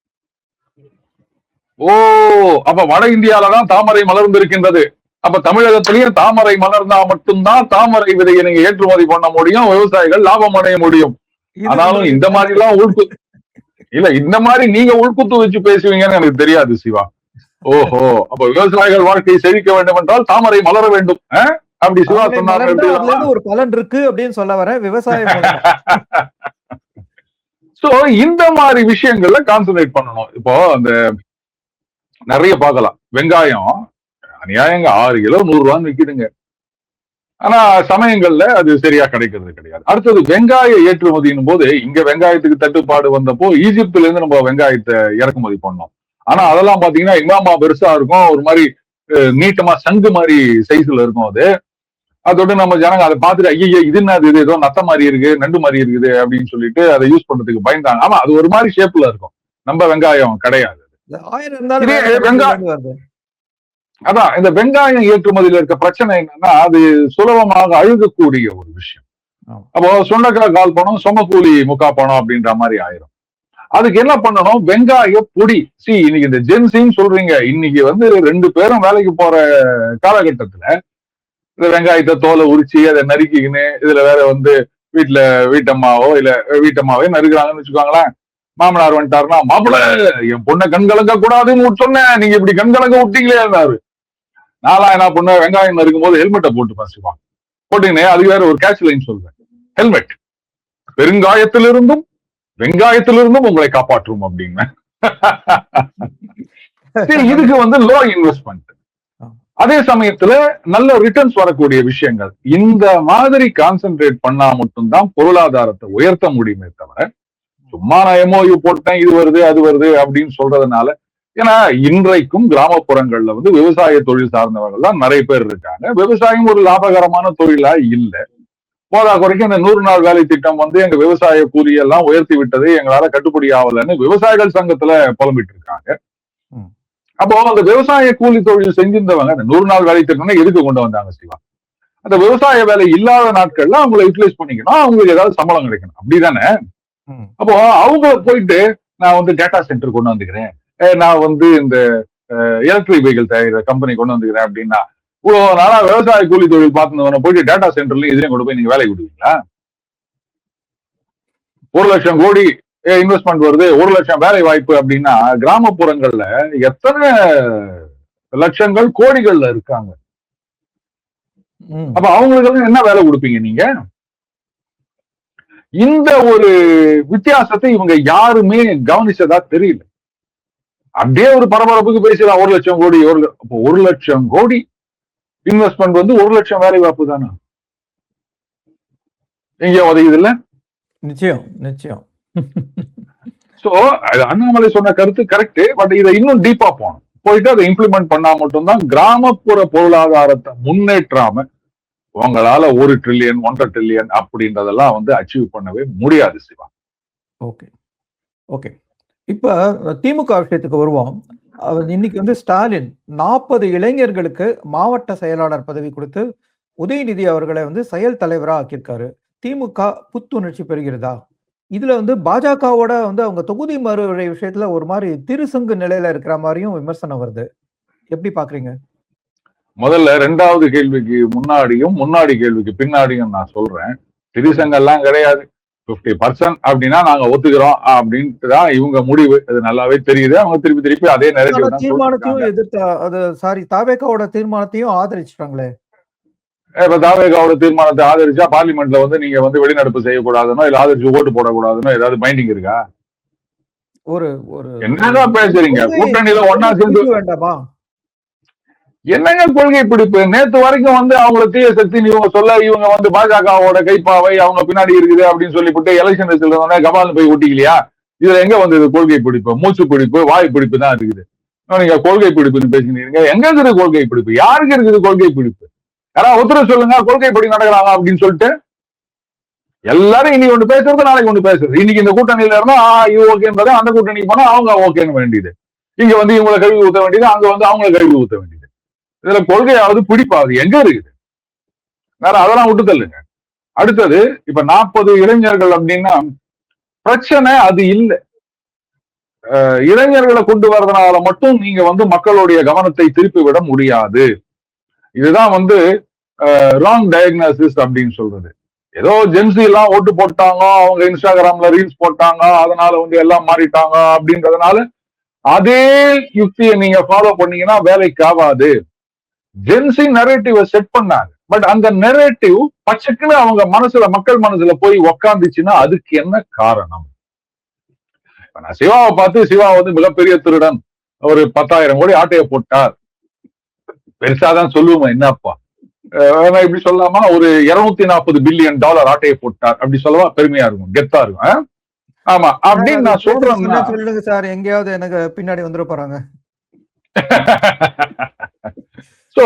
ஓ, அப்ப வட இந்தியாலதான் தாமரை மலர்ந்திருக்கின்றது. அப்ப தமிழகத்திலேயே தாமரை மலர்ந்தா மட்டும்தான் தாமரை விதையை நீங்க ஏற்றுமதி பண்ண முடியும், விவசாயிகள் லாபம் அடைய முடியும். ஆனாலும் இந்த மாதிரி எல்லாம் இல்ல இந்த மாதிரி நீங்க உள்குத்து வச்சு பேசுவீங்கன்னு எனக்கு தெரியாது சிவா. ஓஹோ, அப்ப விவசாயிகள் வாழ்க்கை செழிக்க வேண்டும் என்றால் தாமரை மலர வேண்டும் அப்படி சிவா சொன்னாங்க. ஒரு பலன் இருக்கு அப்படின்னு சொல்ல வர விவசாயம். சோ இந்த மாதிரி விஷயங்கள்ல கான்சென்ட்ரேட் பண்ணணும். இப்போ அந்த நிறைய பார்க்கலாம், வெங்காயம் அநியாயங்க 6 கிலோ 100 ரூபான்னு விக்குதுங்க. ஆனா சமயங்கள்ல அது சரியா கிடைக்கிறது கிடையாது. அடுத்தது வெங்காய ஏற்றுமதியின் போது இங்க வெங்காயத்துக்கு தட்டுப்பாடு வந்தப்போ ஈஜிப்துல இருந்து நம்ம வெங்காயத்தை இறக்குமதி பண்ணோம். ஆனா அதெல்லாம் பாத்தீங்கன்னா இமாமா பெருசா இருக்கும், ஒரு மாதிரி நீட்டமா சங்கு மாதிரி சைஸ்ல இருக்கும். அதோட நம்ம ஜனங்க அதை பார்த்துட்டு ஐயா இது என்ன இது ஏதோ நத்த மாதிரி இருக்கு நண்டு மாதிரி இருக்குது அப்படின்னு சொல்லிட்டு அதை யூஸ் பண்றதுக்கு பயந்தாங்க. ஆமா, அது ஒரு மாதிரி ஷேப்ல இருக்கும், நம்ம வெங்காயம் கிடையாது. அதான் இந்த வெங்காயம் ஏற்றுமதியில இருக்க பிரச்சனை என்னன்னா அது சுலபமாக அழுகக்கூடிய ஒரு விஷயம். அப்போ சொன்னக்காய் 1/4 பணம், சொமக்கூலி 3/4 பணம் அப்படின்ற மாதிரி ஆயிரும். அதுக்கு என்ன பண்ணணும், வெங்காய பொடி. இன்னைக்கு இந்த ஜென்சின்னு சொல்றீங்க, இன்னைக்கு வந்து 2 பேரும் வேலைக்கு போற காலகட்டத்துல இந்த வெங்காயத்தை தோலை உரிச்சு அதை நறுக்கிக்கின்னு இதுல வேற வந்து வீட்டம்மாவோ இல்ல வீட்டம்மாவே நறுக்கிறாங்கன்னு வச்சுக்கோங்களேன். மாமனார் வந்துட்டாருன்னா, மாப்பிள்ள என் பொண்ணை கண்கலங்க கூடாதுன்னு சொன்னேன், நீங்க இப்படி கண்கலங்க விட்டீங்களே இருந்தாரு. நான்லாம் என்ன பண்ண, வெங்காயம் நறுக்கும் போது ஹெல்மெட்டை போட்டு பசுவான் போட்டீங்கன்னே. அதுக்கு வேற ஒரு கேட்ச் லைன் சொல்றேன், ஹெல்மெட் பெருங்காயத்திலிருந்தும் வெங்காயத்திலிருந்தும் உங்களை காப்பாற்றும் அப்படின்னு. இதுக்கு வந்து லோ இன்வெஸ்ட்மெண்ட், அதே சமயத்துல நல்ல ரிட்டர்ன்ஸ் வரக்கூடிய விஷயங்கள். இந்த மாதிரி கான்சென்ட்ரேட் பண்ணா மட்டும்தான் பொருளாதாரத்தை உயர்த்த முடியுமே தவிர சும்மா நான் எம்ஓயு போட்டேன் இது வருது அது வருது அப்படின்னு சொல்றதுனால. ஏன்னா இன்றைக்கும் கிராமப்புறங்கள்ல வந்து விவசாய தொழில் சார்ந்தவர்கள் தான் நிறைய பேர் இருக்காங்க. விவசாயம் ஒரு லாபகரமான தொழிலா இல்லை. போதா குறைக்கும் இந்த 100 நாள் வேலை திட்டம் வந்து எங்க விவசாய கூலியெல்லாம் உயர்த்தி விட்டது, எங்களால கட்டுப்படி ஆகலன்னு விவசாயிகள் சங்கத்துல புலம்பிட்டு இருக்காங்க. அப்போ அந்த விவசாய கூலி தொழில் செஞ்சிருந்தவங்க அந்த 100 நாள் வேலை திட்டம்னா எதுக்கு கொண்டு வந்தாங்க சிவா? அந்த விவசாய வேலை இல்லாத நாட்கள்ல அவங்களை யூட்டிலைஸ் பண்ணிக்கணும், அவங்களுக்கு ஏதாவது சம்பளம் கிடைக்கணும், அப்படிதானே? அப்போ அவங்க போயிட்டு நான் வந்து டேட்டா சென்டர் கொண்டு வந்துக்கிறேன், நான் வந்து இந்த எலக்ட்ரிக் வெஹிக்கிள் தயாரிக்கிற கம்பெனி கொண்டு வந்துக்கிறேன் அப்படின்னா, இவ்வளவு நாளா விவசாய கூலி தொழில் பார்த்துன்னு போயிட்டு டேட்டா சென்டர்லயும் இதுலயும் கொண்டு போய் நீங்க வேலை கொடுப்பீங்களா? 1 லட்சம் கோடி இன்வெஸ்ட்மெண்ட் வருது, 1 லட்சம் வேலை வாய்ப்பு அப்படின்னா கிராமப்புறங்கள்ல எத்தனை லட்சங்கள் கோடிகள்ல இருக்காங்க. அப்ப அவங்களுக்கு என்ன வேலை கொடுப்பீங்க நீங்க? இந்த ஒரு வித்தியாசத்தை இவங்க யாருமே கவனிச்சதா தெரியல. அப்படியே ஒரு பரபரப்புக்கு பேசலாம் 1,00,000 கோடி 1,00,000 கோடி இன்வெஸ்ட்மெண்ட் வந்து 1,00,000 வேலை வாய்ப்பு தானே எங்கேயோ உதவுது இல்ல. நிச்சயம் நிச்சயம். சோ அண்ணாமலை சொன்ன கருத்து கரெக்ட். பட் இதை இன்னும் டீப்பா போயிட்டு அதை இம்ப்ளிமெண்ட் பண்ணா மட்டும்தான் கிராமப்புற பொருளாதாரத்தை முன்னேற்றாம உங்களால 1 ட்ரில்லியன் 1.5 ட்ரில்லியன் அப்படின்றதெல்லாம் வந்து அச்சீவ் பண்ணவே முடியாது சிவா. Okay okay. இப்ப திமுக விஷயத்துக்கு வருவோம். இன்னைக்கு வந்து ஸ்டாலின் 40 இளைஞர்களுக்கு மாவட்ட செயலாளர் பதவி கொடுத்து உதயநிதி அவர்களை வந்து செயல் தலைவரா ஆக்கியிருக்காரு. திமுக புத்துணர்ச்சி பெறுகிறதா? இதுல வந்து பாஜகவோட வந்து அவங்க தொகுதி மறுவரை விஷயத்துல ஒரு மாதிரி திருசங்கு நிலையில இருக்கிற மாதிரியும் விமர்சனம் வருது. எப்படி பாக்குறீங்க? முதல்ல 2வது கேள்விக்கு முன்னாடியும் முன்னாடி கேள்விக்கு பின்னாடியும் நான் சொல்றேன், திருசங்கெல்லாம் கிடையாது. 50% அப்படின்னா நாங்க ஒத்துக்கிறோம் அப்படின்ட்டு தான் இவங்க முடிவு. அது நல்லாவே தெரியுது. அவங்க திருப்பி அதே நரேட்டிவ் தான் தீர்மானத்தையும் எதிர்த்தா அது சாரி தாவேகாவோட தீர்மானத்தையும் ஆதரிச்சிட்டாங்களே. இப்ப தாவேகாவோட தீர்மானத்தை ஆதரிச்சா பார்லிமெண்ட்ல வந்து நீங்க வந்து வெளிநடப்பு செய்யக்கூடாதுனோ இல்ல ஆதரிச்சு ஓட்டு போடக்கூடாதுனோ ஏதாவது பைண்டிங் இருக்கா? ஒரு ஒரு என்னதான் பேசுறீங்க? கூட்டணியில ஒன்னா சேர்ந்து வேண்டாமா? என்னங்க கொள்கை பிடிப்பு? நேத்து வரைக்கும் வந்து அவங்கள தீய சக்தின்னு இவங்க சொல்ல, இவங்க வந்து பாஜகவோட கைப்பாவை அவங்க பின்னாடி இருக்குது அப்படின்னு சொல்லிவிட்டு எலெக்ஷன் ரிசல்ட் கபால்னு போய் ஒட்டிக்கலையா? இதுல எங்க வந்தது கொள்கை பிடிப்பு? மூச்சு பிடிப்பு, வாய் பிடிப்பு தான் இருக்குது. நீங்க கொள்கை பிடிப்புன்னு பேசினீங்க. எங்க இருக்குது கொள்கை பிடிப்பு? யாருக்கு இருக்குது கொள்கை பிடிப்பு? யாராவது ஒருத்தர் சொல்லுங்க கொள்கைப்படி நடக்கிறாங்க அப்படின்னு சொல்லிட்டு. எல்லாரும் இன்னைக்கு ஒண்ணு பேசுறது, நாளைக்கு ஒண்ணு பேசுறது. இன்னைக்கு இந்த கூட்டணியில இருந்தா இது ஓகேன்றது, அந்த கூட்டணிக்கு போனா அவங்க ஓகேன்னு வேண்டியது. இங்க வந்து இவங்களை கழுவி ஊத்த வேண்டியது, அங்க வந்து அவங்களை கழுவி ஊத்த வேண்டியது. இதுல கொள்கையாவது பிடிப்பாது எங்க இருக்குது? வேற அதெல்லாம் விட்டு தள்ளுங்க. அடுத்தது இப்ப 40 இளைஞர்கள் அப்படின்னா பிரச்சனை அது இல்லை. இளைஞர்களை கொண்டு வர்றதுனால மட்டும் நீங்க வந்து மக்களுடைய கவனத்தை திருப்பி விட முடியாது. இதுதான் வந்து ராங் டயக்னாசிஸ் அப்படின்னு சொல்றது. ஏதோ ஜென்சி எல்லாம் ஓட்டு போட்டாங்க, அவங்க இன்ஸ்டாகிராம்ல ரீல்ஸ் போட்டாங்க, அதனால வந்து எல்லாம் மாறிட்டாங்க அப்படின்றதுனால அதே யுக்தியை நீங்க ஃபாலோ பண்ணீங்கன்னா வேலைக்கு ஆகாது. ஜென்சி நரேட்டிவ் செட் பண்ணாங்க. பட் அந்த நரேட்டிவ் பச்சைக்குன்னு அவங்க மனசுல, மக்கள் மனசுல போய் உக்காந்துச்சுன்னா அதுக்கு என்ன காரணம்? நான் சிவாவை பார்த்து, சிவா வந்து மிகப்பெரிய திருடன், ஒரு 10,000 கோடி ஆட்டையை போட்டார், பெருசாதான் சொல்லுவோம், என்னப்பா இப்படி சொல்லாமா, ஒரு 240 பில்லியன் டாலர் ஆட்டையை போட்டார் அப்படி சொல்லவா பெருமையா இருக்கும், கெத்தா இருக்கும். ஆமா அப்படின்னு நான் சொல்றேன். சொல்லுங்க சார், எங்கேயாவது எனக்கு பின்னாடி வந்துட போறாங்க. சோ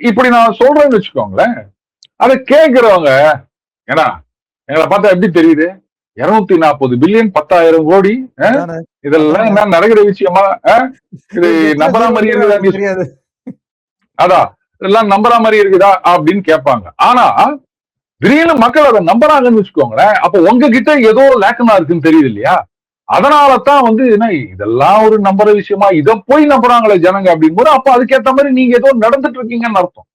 இப்படி நான் சொல்றேன்னு வச்சுக்கோங்களேன். அதை கேட்கிறவங்க ஏன்னா எங்களை பார்த்தா எப்படி தெரியுது? 240 பில்லியன் 10,000 கோடி இதெல்லாம் என்ன நடக்கிற விஷயமா? இது நம்புற மாதிரி இருக்குதா? அதான் இதெல்லாம் நம்புற மாதிரி இருக்குதா அப்படின்னு கேட்பாங்க. ஆனா திடீர்னு மக்கள் அதை நம்புறாங்கன்னு வச்சுக்கோங்களேன். அப்ப உங்ககிட்ட ஏதோ லேக்கனா இருக்குன்னு தெரியுது இல்லையா? அதனாலதான் வந்து என்ன இதெல்லாம் ஒரு நம்புற விஷயமா, இதை போய் நம்புறாங்களே ஜனங்க அப்படின்னு போது, அப்ப அதுக்கேற்ற மாதிரி நீங்க ஏதோ நடந்துட்டு இருக்கீங்கன்னு அர்த்தம்.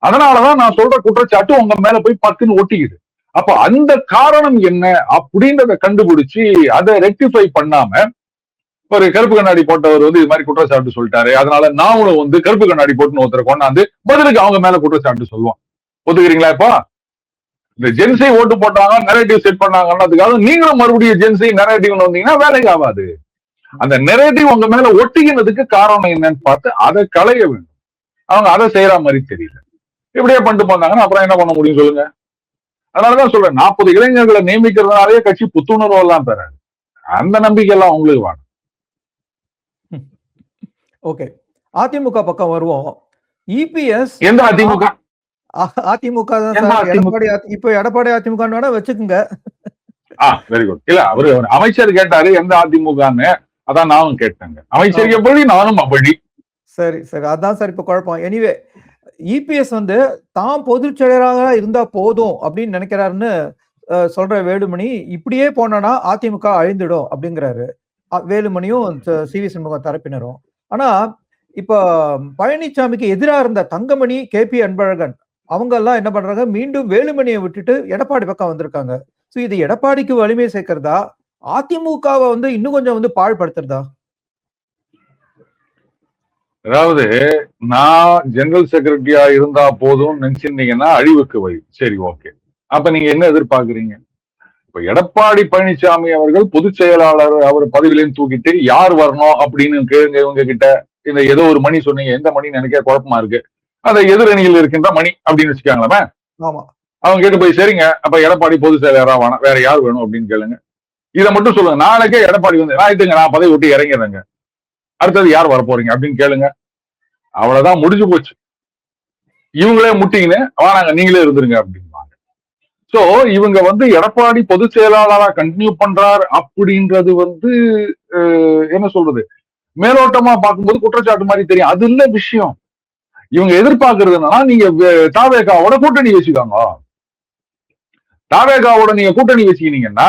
அதனாலதான் நான் சொல்ற குற்றச்சாட்டு உங்க மேல போய் பக்குன்னு ஒட்டிக்குது. அப்ப அந்த காரணம் என்ன அப்படின்றத கண்டுபிடிச்சு அதை ரெக்டிஃபை பண்ணாம, ஒரு கருப்பு கண்ணாடி போட்டவர் வந்து இது மாதிரி குற்றச்சாட்டு சொல்லிட்டாரு, அதனால நாமளும் வந்து கருப்பு கண்ணாடி போட்டுன்னு ஒருத்தரை கொண்டாந்து பதிலுக்கு அவங்க மேல குற்றச்சாட்டு சொல்லுவோம். ஒத்துக்கிறீங்களா? இப்போ இந்த ஜென்சி ஓட்டு போட்டாங்க, நரேட்டிவ் செட் பண்ணாங்கன்றதுக்காக நீங்களும் மறுபடியும் ஜென்சி நரேட்டிவ் வந்தீங்கன்னா வேலைக்கு ஆகாது. அந்த நரேட்டிவ் உங்க மேல ஒட்டிக்கினதுக்கு காரணம் என்னன்னு பார்த்து அதை களைய வேண்டும். அவங்க அதை செய்யற மாதிரி தெரியல. இப்படியே பண்ணிட்டு போனாங்கன்னா அப்புறம் என்ன பண்ண முடியும் சொல்லுங்க? அதனாலதான் சொல்றேன், 40 இளைஞர்களை நியமிக்கிறதுனாலே கட்சி புத்துணர்வு எல்லாம் பெறாது. அந்த நம்பிக்கை எல்லாம் உங்களுக்கு வேணும். ஓகே, அதிமுக பக்கம் வருவோம். இபிஎஸ் எந்த அதிமுக? அதிமுக தான் சார். இப்ப எடப்பாடி அதிமுக வச்சுக்குங்க. Very good. இல்ல அவரு அமைச்சர் கேட்டாரு எந்த அதிமுகன்னு, அதான் நானும் கேட்டேங்க. அமைச்சர் எப்படி, நானும் அப்படி. சரி சரி, அதான் சார் இப்ப குழப்பம். எனிவே, இபிஎஸ் வந்து தான் பொதுச் செயலராக இருந்தா போதும் அப்படின்னு நினைக்கிறாருன்னு சொல்ற வேலுமணி, இப்படியே போனா அதிமுக அழிந்துடும் அப்படிங்கிறாரு. வேலுமணியும் சிவி சண்முகம் தரப்பினரும். ஆனா இப்ப பழனிசாமிக்கு எதிராக இருந்த தங்கமணி, கேபி அன்பழகன் அவங்க எல்லாம் என்ன பண்றாங்க, மீண்டும் வேலுமணியை விட்டுட்டு எடப்பாடி பக்கம் வந்திருக்காங்க. சோ இது எடப்பாடிக்கு வலிமை சேர்க்கிறதா, அதிமுகவை வந்து இன்னும் கொஞ்சம் வந்து பாழ்படுத்துறதா? அதாவது நான் ஜெனரல் செக்ரட்டரியா இருந்தா போதும் நினைச்சிருந்தீங்கன்னா அழிவுக்கு வழி. சரி, ஓகே. அப்ப நீங்க என்ன எதிர்பார்க்கறீங்க? இப்ப எடப்பாடி பழனிசாமி அவர்கள் பொதுச் செயலாளர் அவர் பதவியிலேருந்து தூக்கிட்டு யார் வரணும் அப்படின்னு கேளுங்க இவங்க கிட்ட. இந்த ஏதோ ஒரு மணி சொன்னீங்க, எந்த மணின்னு எனக்கே குழப்பமா இருக்கு. அந்த எதிரணியில் இருக்கின்ற மணி அப்படின்னு வச்சுக்காங்களே. ஆமா. அவங்க கேட்டு போய் சரிங்க அப்ப எடப்பாடி பொதுச் செயலாளரா வேணாம், வேற யார் வேணும் அப்படின்னு கேளுங்க. இதை மட்டும் சொல்லுங்க. நாளைக்கே எடப்பாடி வந்து நான் பதவி விட்டு இறங்கிறேங்க, அடுத்தது யார் வர போறீங்க அப்படின்னு கேளுங்க. அவ்வளவுதான், முடிஞ்சு போச்சு. இவங்களே முட்டிங்கன்னு வாங்க நீங்களே இருந்துருங்க அப்படின்பாங்க. சோ இவங்க வந்து எடப்பாடி பொதுச் செயலாளரா கண்டினியூ பண்றார் அப்படின்றது வந்து என்ன சொல்றது, மேலோட்டமா பார்க்கும்போது குற்றச்சாட்டு மாதிரி தெரியும். அது இல்ல விஷயம். இவங்க எதிர்பார்க்கறது என்னன்னா, நீங்க தாவேகாவோட கூட்டணி வச்சுக்காங்க. தாவேகாவோட நீங்க கூட்டணி வச்சுக்கினீங்கன்னா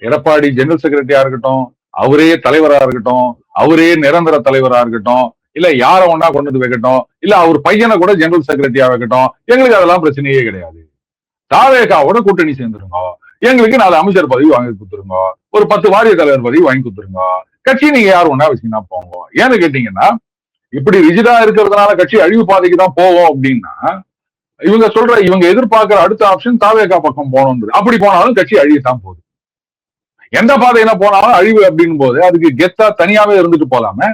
எடப்பாடி ஜெனரல் செக்ரட்டரியா இருக்கட்டும், அவரே தலைவரா இருக்கட்டும், அவரே நிரந்தர தலைவரா இருக்கட்டும், இல்ல யார ஒன்னா கொண்டு வந்து வைக்கட்டும், இல்ல அவர் பையனை கூட ஜெனரல் செக்ரட்டரியா வைக்கட்டும், எங்களுக்கு அதெல்லாம் பிரச்சனையே கிடையாது. தாவேகாவோட கூட்டணி சேர்ந்துருங்க, எங்களுக்கு 4 அமைச்சர் பதவி வாங்கி கொடுத்துருங்க, ஒரு 10 வாரிய தலைவர் பதவி வாங்கி கொடுத்துருங்க, கட்சி நீங்க யார் ஒன்னா வச்சீங்கன்னா போங்க. ஏன்னு கேட்டீங்கன்னா, இப்படி ரிஜிடா இருக்கிறதுனால கட்சி அழிவு பாதைக்கு தான் போவோம் அப்படின்னா, இவங்க எதிர்பார்க்கிற அடுத்த ஆப்ஷன் தாவேகா பக்கம் போகணும். அப்படி போனாலும் கட்சி அழியத்தான் போகுது. எந்த பாதையில போனாலும் அழிவு அப்படின்னு போது அதுக்கு கெத்தா தனியாவே இருந்துட்டு போலாமே.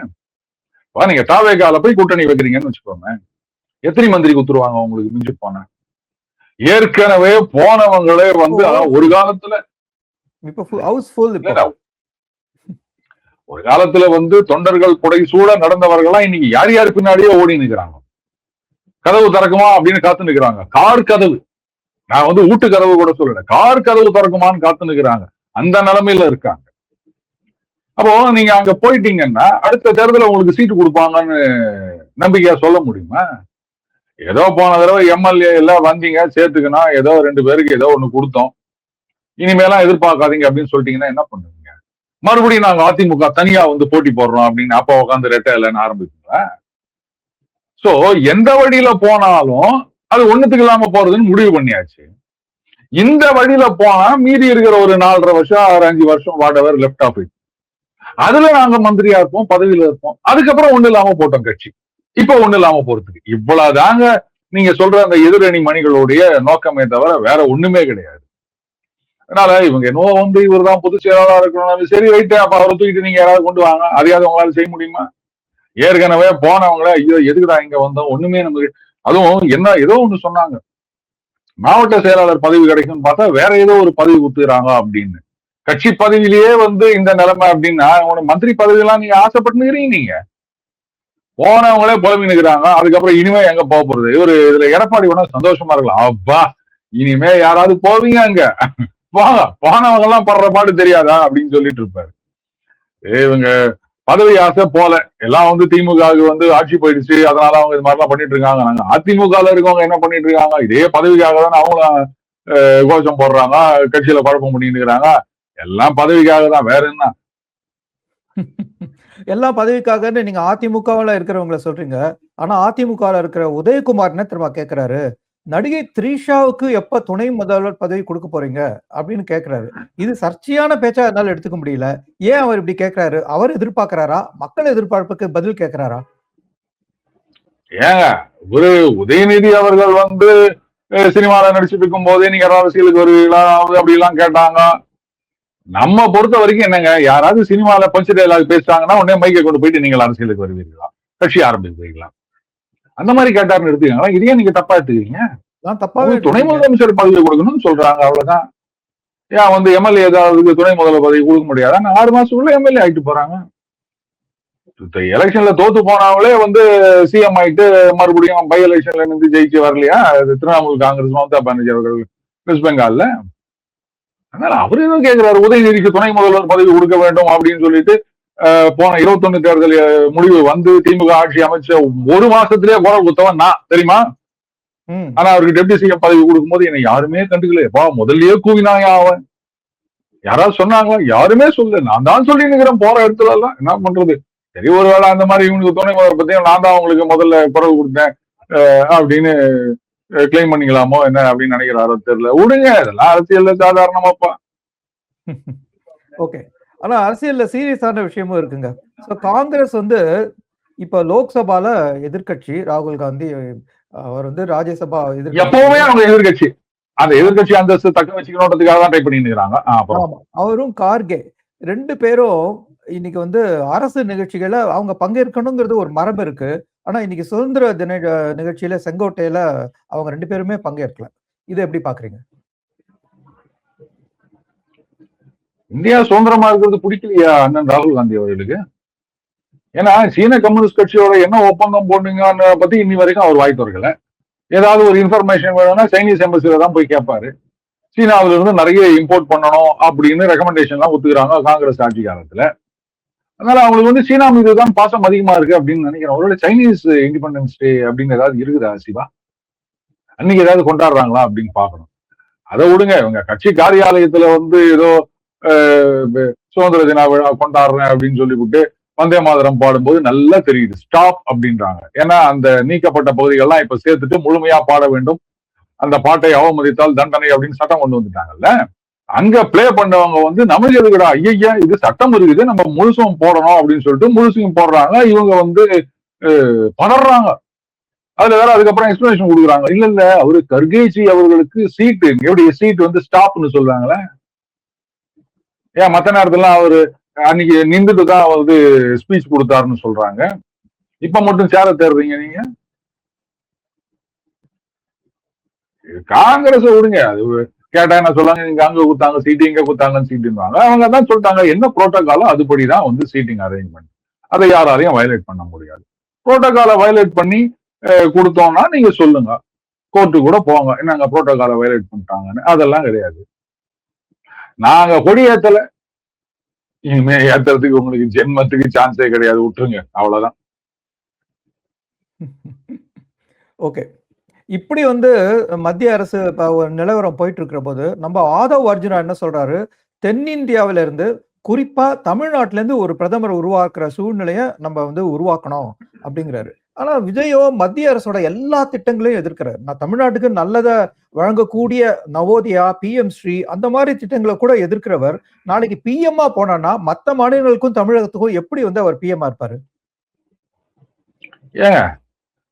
நீங்க தாவேகால போய் கூட்டணி வைக்கிறீங்கன்னு வச்சுக்கோங்க, எத்தனை மந்திரி குத்துருவாங்க உங்களுக்கு மிஞ்சி போன? ஏற்கனவே போனவங்களே வந்து ஒரு காலத்துல வந்து தொண்டர்கள் புடை சூழ நடந்தவர்கள்லாம் இன்னைக்கு யார் யார் பின்னாடியே ஓடி நிற்கிறாங்க. கதவு திறக்குமா அப்படின்னு காத்து நிற்கிறாங்க. கார் கதவு, நான் வந்து வீட்டு கதவு கூட சொல்லல, கார் கதவு திறக்குமான்னு காத்து நிற்கிறாங்க. அந்த நிலைமையில இருக்காங்க. அப்போ நீங்க அங்க போயிட்டீங்கன்னா அடுத்த தேர்தலில் உங்களுக்கு சீட்டு கொடுப்பாங்கன்னு நம்பிக்கையா சொல்ல முடியுமா? ஏதோ போன தடவை எம்எல்ஏ எல்லாம் வந்தீங்க சேர்த்துக்கனா, ஏதோ 2 பேருக்கு ஏதோ ஒண்ணு கொடுத்தோம், இனிமேலாம் எதிர்பார்க்காதீங்க அப்படின்னு சொல்லிட்டீங்கன்னா என்ன பண்ணுவீங்க? மறுபடியும் நாங்க அதிமுக தனியா வந்து போட்டி போடுறோம் அப்படின்னு அப்ப உட்காந்து ரெட்டை இல்லைன்னு ஆரம்பிப்பீங்களா? சோ எந்த வழியில போனாலும் அது ஒண்ணுத்துக்கு இல்லாம போறதுன்னு முடிவு பண்ணியாச்சு. இந்த வழியில போனா மீதி இருக்கிற ஒரு 4.5 வருஷம் 5 வருஷம் வாடவர் லெப்ட் ஆஃப் இட், அதுல நாங்க மந்திரியா இருப்போம், பதவியில இருப்போம். அதுக்கப்புறம் ஒண்ணு இல்லாம போட்டோம் கட்சி. இப்ப ஒண்ணு இல்லாம போறதுக்கு இவ்வளவுதாங்க நீங்க சொல்ற அந்த எதிரணி மணிகளுடைய நோக்கமே தவிர வேற ஒண்ணுமே கிடையாது. அதனால இவங்க என்னவோ வந்து இவர் தான் பொதுச் செயலாளர் இருக்கணும், சரி ரைட்டு, அப்ப அவரை தூக்கிட்டு நீங்க யாராவது கொண்டு வாங்க, அதையாவது உங்களால செய்ய முடியுமா? ஏற்கனவே போனவங்கள ஐயோ எதுக்குடா இங்க வந்தோம், ஒண்ணுமே நமக்கு, அதுவும் என்ன ஏதோ ஒண்ணு சொன்னாங்க, மாவட்ட செயலாளர் பதவி கிடைக்கும்னு பார்த்தா வேற ஏதோ ஒரு பதவி குத்துறாங்க அப்படின்னு. கட்சி பதவியிலேயே வந்து இந்த நிலைமை அப்படின்னா மந்திரி பதவி எல்லாம் நீங்க ஆசைப்பட்டுக்கிறீங்க. நீங்க போனவங்களே புலம்பி நிற்கிறாங்க. அதுக்கப்புறம் இனிமே எங்க போக போறது? இவரு இதுல எடப்பாடி வேணா சந்தோஷமா இருக்கலாம், அப்பா இனிமே யாராவது போவீங்க அங்க போங்க, போனவங்க எல்லாம் படுற பாடு தெரியாதா அப்படின்னு சொல்லிட்டு இருப்பாரு. இவங்க பதவி ஆசை போல எல்லாம் வந்து திமுகவுக்கு வந்து ஆட்சி போயிடுச்சு, அதனால அவங்க இது மாதிரிலாம் பண்ணிட்டு இருக்காங்க. நாங்க அதிமுகல இருக்கவங்க என்ன பண்ணிட்டு இருக்காங்க, இதே பதவிக்காக தானே அவங்களும் கோஷம் போடுறாங்க, கட்சியில குழப்பம் பண்ணிட்டு இருக்கிறாங்க. எல்லாம் பதவிக்காக தான், வேற என்ன? எல்லாம் பதவிக்காகன்னு நீங்க அதிமுகவில் இருக்கிறவங்களை சொல்றீங்க. ஆனா அதிமுகவில் இருக்கிற உதயகுமார் என்ன திரும்ப கேட்கிறாரு, நடிகை த்ரிஷாவுக்கு எப்ப துணை முதல்வர் பதவி கொடுக்க போறீங்க அப்படின்னு கேட்கிறாரு. இது சர்ச்சையான பேச்சா என்னால எடுத்துக்க முடியல. ஏன் அவர் இப்படி கேட்கிறாரு? அவர் எதிர்பார்க்கிறாரா, மக்கள் எதிர்பார்ப்புக்கு பதில் கேட்கிறாரா? ஏங்க ஒரு உதயநிதி அவர்கள் வந்து சினிமால நடிச்சுட்டு இருக்கும் போதே நீங்க அரசியலுக்கு வருவீங்களா அப்படி எல்லாம் கேட்டாங்க. நம்ம பொறுத்த வரைக்கும் என்னங்க, யாராவது சினிமால பஞ்சு டயலாக் பேசுறாங்கன்னா உடனே மைக்கை கொண்டு போயிட்டு நீங்கள் அரசியலுக்கு வருவீர்களா, கட்சி ஆரம்பிக்கிறீங்களா, அந்த மாதிரி கேட்டாருன்னு எடுத்துக்கீங்களா? இதையே நீங்க தப்பா எடுத்துக்கிறீங்க. துணை முதலமைச்சர் பதவி கொடுக்கணும்னு சொல்றாங்க, அவ்வளவுதான். ஏன் வந்து எம்எல்ஏ ஏதாவது துணை முதல்வர் பதவி கொடுக்க முடியாதா? 6 மாசத்துக்குள்ள எம்எல்ஏ ஆயிட்டு போறாங்க. எலெக்ஷன்ல தோத்து போனாங்களே வந்து சிஎம் ஆயிட்டு மறுபடியும் பை எலெக்ஷன்ல இருந்து ஜெயிச்சு வரலையா திரிணாமுல் காங்கிரஸ் மமதா பானர்ஜி அவர்கள் வெஸ்ட் பெங்கால்ல? அதனால அவரு என்ன கேட்கிறாரு, உதயநிதிக்கு துணை முதல்வர் பதவி கொடுக்க வேண்டும் அப்படின்னு சொல்லிட்டு போன 21 தேர்தல் முடிவு வந்து திமுக ஆட்சி அமைச்ச 1 மாசத்திலேயே குரல் குத்தவன் நான், தெரியுமா? ஆனா அவருக்கு டெப்டி சிஎம் பதவி கொடுக்கும் போது என்னை யாருமே கண்டுக்கலையப்பா, முதல்லயே கூவினாயா அவன்? யாராவது சொன்னாங்களா? யாருமே சொல்லல. நான் தான் சொல்லி நிக்கிறேன் போற இடத்துல எல்லாம். என்ன பண்றது? சரி, ஒருவேளை அந்த மாதிரி இவனுக்கு துணை முதல்வர் பத்தியும் நான் தான் அவங்களுக்கு முதல்ல குரல் கொடுத்தேன் அப்படின்னு கிளைம் பண்ணிக்கலாமோ என்ன அப்படின்னு நினைக்கிறாரோ தெரியல. விடுங்க, இதெல்லாம் அரசியல்ல சாதாரணமாப்பா. ஓகே, ஆனா அரசியல்ல சீரியஸான விஷயமும் இருக்குங்க. காங்கிரஸ் வந்து இப்ப லோக்சபால எதிர்கட்சி ராகுல் காந்தி, அவர் வந்து ராஜ்யசபா எப்பவுமே அவங்க எதிர்கட்சி. அந்த எதிர்கட்சி அந்தஸ்து தக்க வச்சுக்கணுன்றதுக்காக தான் ட்ரை பண்ணிட்டு இருக்காங்க. அப்புறம் ஆமா. அவரும் கார்கே 2 பேரும் இன்னைக்கு வந்து அரசு நிகழ்ச்சிகள்ல அவங்க பங்கேற்கணுங்கிறது ஒரு மரபு இருக்கு. ஆனா இன்னைக்கு சுதந்திர தின நிகழ்ச்சியில செங்கோட்டையில அவங்க 2 பேருமே பங்கேற்கல. இத எப்படி பாக்குறீங்க? இந்தியா சுதந்திரமா இருக்கிறது பிடிக்கலையா அண்ணன் ராகுல் காந்தி அவர்களுக்கு? ஏன்னா சீன கம்யூனிஸ்ட் கட்சியோட என்ன ஒப்பந்தம் போடுங்கன்னு பத்தி இன்னி வரைக்கும் அவர் வாய் திறக்கல. ஏதாவது ஒரு இன்ஃபர்மேஷன் வேணும்னா சைனீஸ் எம்பசில தான் போய் கேட்பாரு. சீனாவில இருந்து நிறைய இம்போர்ட் பண்ணணும் அப்படின்னு ரெக்கமெண்டேஷன் எல்லாம் ஒத்துக்கிறாங்க காங்கிரஸ் ஆட்சி காலத்துல. அதனால அவங்களுக்கு வந்து சீனா மீது தான் பாசம் அதிகமா இருக்கு அப்படின்னு நினைக்கிறேன். ஒருவேளை சைனீஸ் இண்டிபெண்டன்ஸ் டே அப்படின்னு ஏதாவது இருக்குதா சிவா? அன்னைக்கு ஏதாவது கொண்டாடுறாங்களா அப்படின்னு பாக்கணும். அதை விடுங்க, இவங்க கட்சி காரியாலயத்துல வந்து ஏதோ சுதந்திர தின விழா கொண்டாடுறேன் அப்படின்னு சொல்லிவிட்டு வந்தே மாதரம் பாடும்போது நல்லா தெரியுது ஸ்டாப் அப்படின்றாங்க. ஏன்னா அந்த நீக்கப்பட்ட பகுதிகள்லாம் இப்ப சேர்த்துட்டு முழுமையா பாட வேண்டும், அந்த பாட்டை அவமதித்தால் தண்டனை அப்படின்னு சட்டம் கொண்டு வந்துட்டாங்கல்ல. அங்க பிளே பண்ணவங்க வந்து நமக்கு எதுக்குடா ஐயா இது சட்டம் இருக்குது நம்ம முழுசும் போடணும் அப்படின்னு சொல்லிட்டு முழுசையும் போடுறாங்க. இவங்க வந்து பதறாங்க. அதுல வேற அதுக்கப்புறம் எக்ஸ்பிளனேஷன் கொடுக்குறாங்க. இல்ல அவரு கர்கேஜி அவர்களுக்கு சீட்டு எப்படி சீட் வந்து ஸ்டாப்னு சொல்றாங்களே, ஏன் மத்த நேரத்துல அவரு அன்னைக்கு நின்றுட்டு தான் வந்து ஸ்பீச் கொடுத்தாருன்னு சொல்றாங்க. இப்ப மட்டும் சேர தேடுறீங்க நீங்க. காங்கிரஸ் விடுங்க, அது கேட்டா என்ன சொல்லுவாங்க, நீங்க அங்க கொடுத்தாங்க சீட்டு இங்க கொடுத்தாங்கன்னு சீட்டுவாங்க. அவங்க தான் சொல்லிட்டாங்க என்ன புரோட்டோகாலோ அதுபடிதான் வந்து சீட்டிங் அரேஞ்ச்மெண்ட். அதை யாராலையும் வயலேட் பண்ண முடியாது. புரோட்டோகாலை வயலேட் பண்ணி கொடுத்தோம்னா நீங்க சொல்லுங்க, கோர்ட்டு கூட போங்க, என்னங்க புரோட்டோகாலை வயலேட் பண்ணிட்டாங்கன்னு. அதெல்லாம் கிடையாது. நாங்க கொடி ஏத்தல, இனிமே ஏத்துறதுக்கு உங்களுக்கு ஜென்மத்துக்கு சான்ஸே கிடையாது, விட்டுருங்க, அவ்வளவுதான். ஓகே, இப்படி வந்து மத்திய அரசு ஒரு நிலவரம் போயிட்டு இருக்கிற போது நம்ம ஆதவ் அர்ஜுனா என்ன சொல்றாரு, தென்னிந்தியாவில இருந்து குறிப்பா தமிழ்நாட்டில இருந்து ஒரு பிரதமர் உருவாக்குற சூழ்நிலைய நம்ம வந்து உருவாக்கணும் அப்படிங்கிறாரு. ஆனா விஜயோ மத்திய அரசோட எல்லா திட்டங்களையும் எதிர்க்கிறார். நான் தமிழ்நாட்டுக்கு நல்லத வழங்கக்கூடிய நவோதயா, PM ஸ்ரீ அந்த மாதிரி திட்டங்களை கூட எதிர்க்கிறவர் நாளைக்கு PM போனான்னா மத்த மாநிலங்களுக்கும் தமிழகத்துக்கும் எப்படி வந்து அவர் PM இருப்பாரு? ஏங்க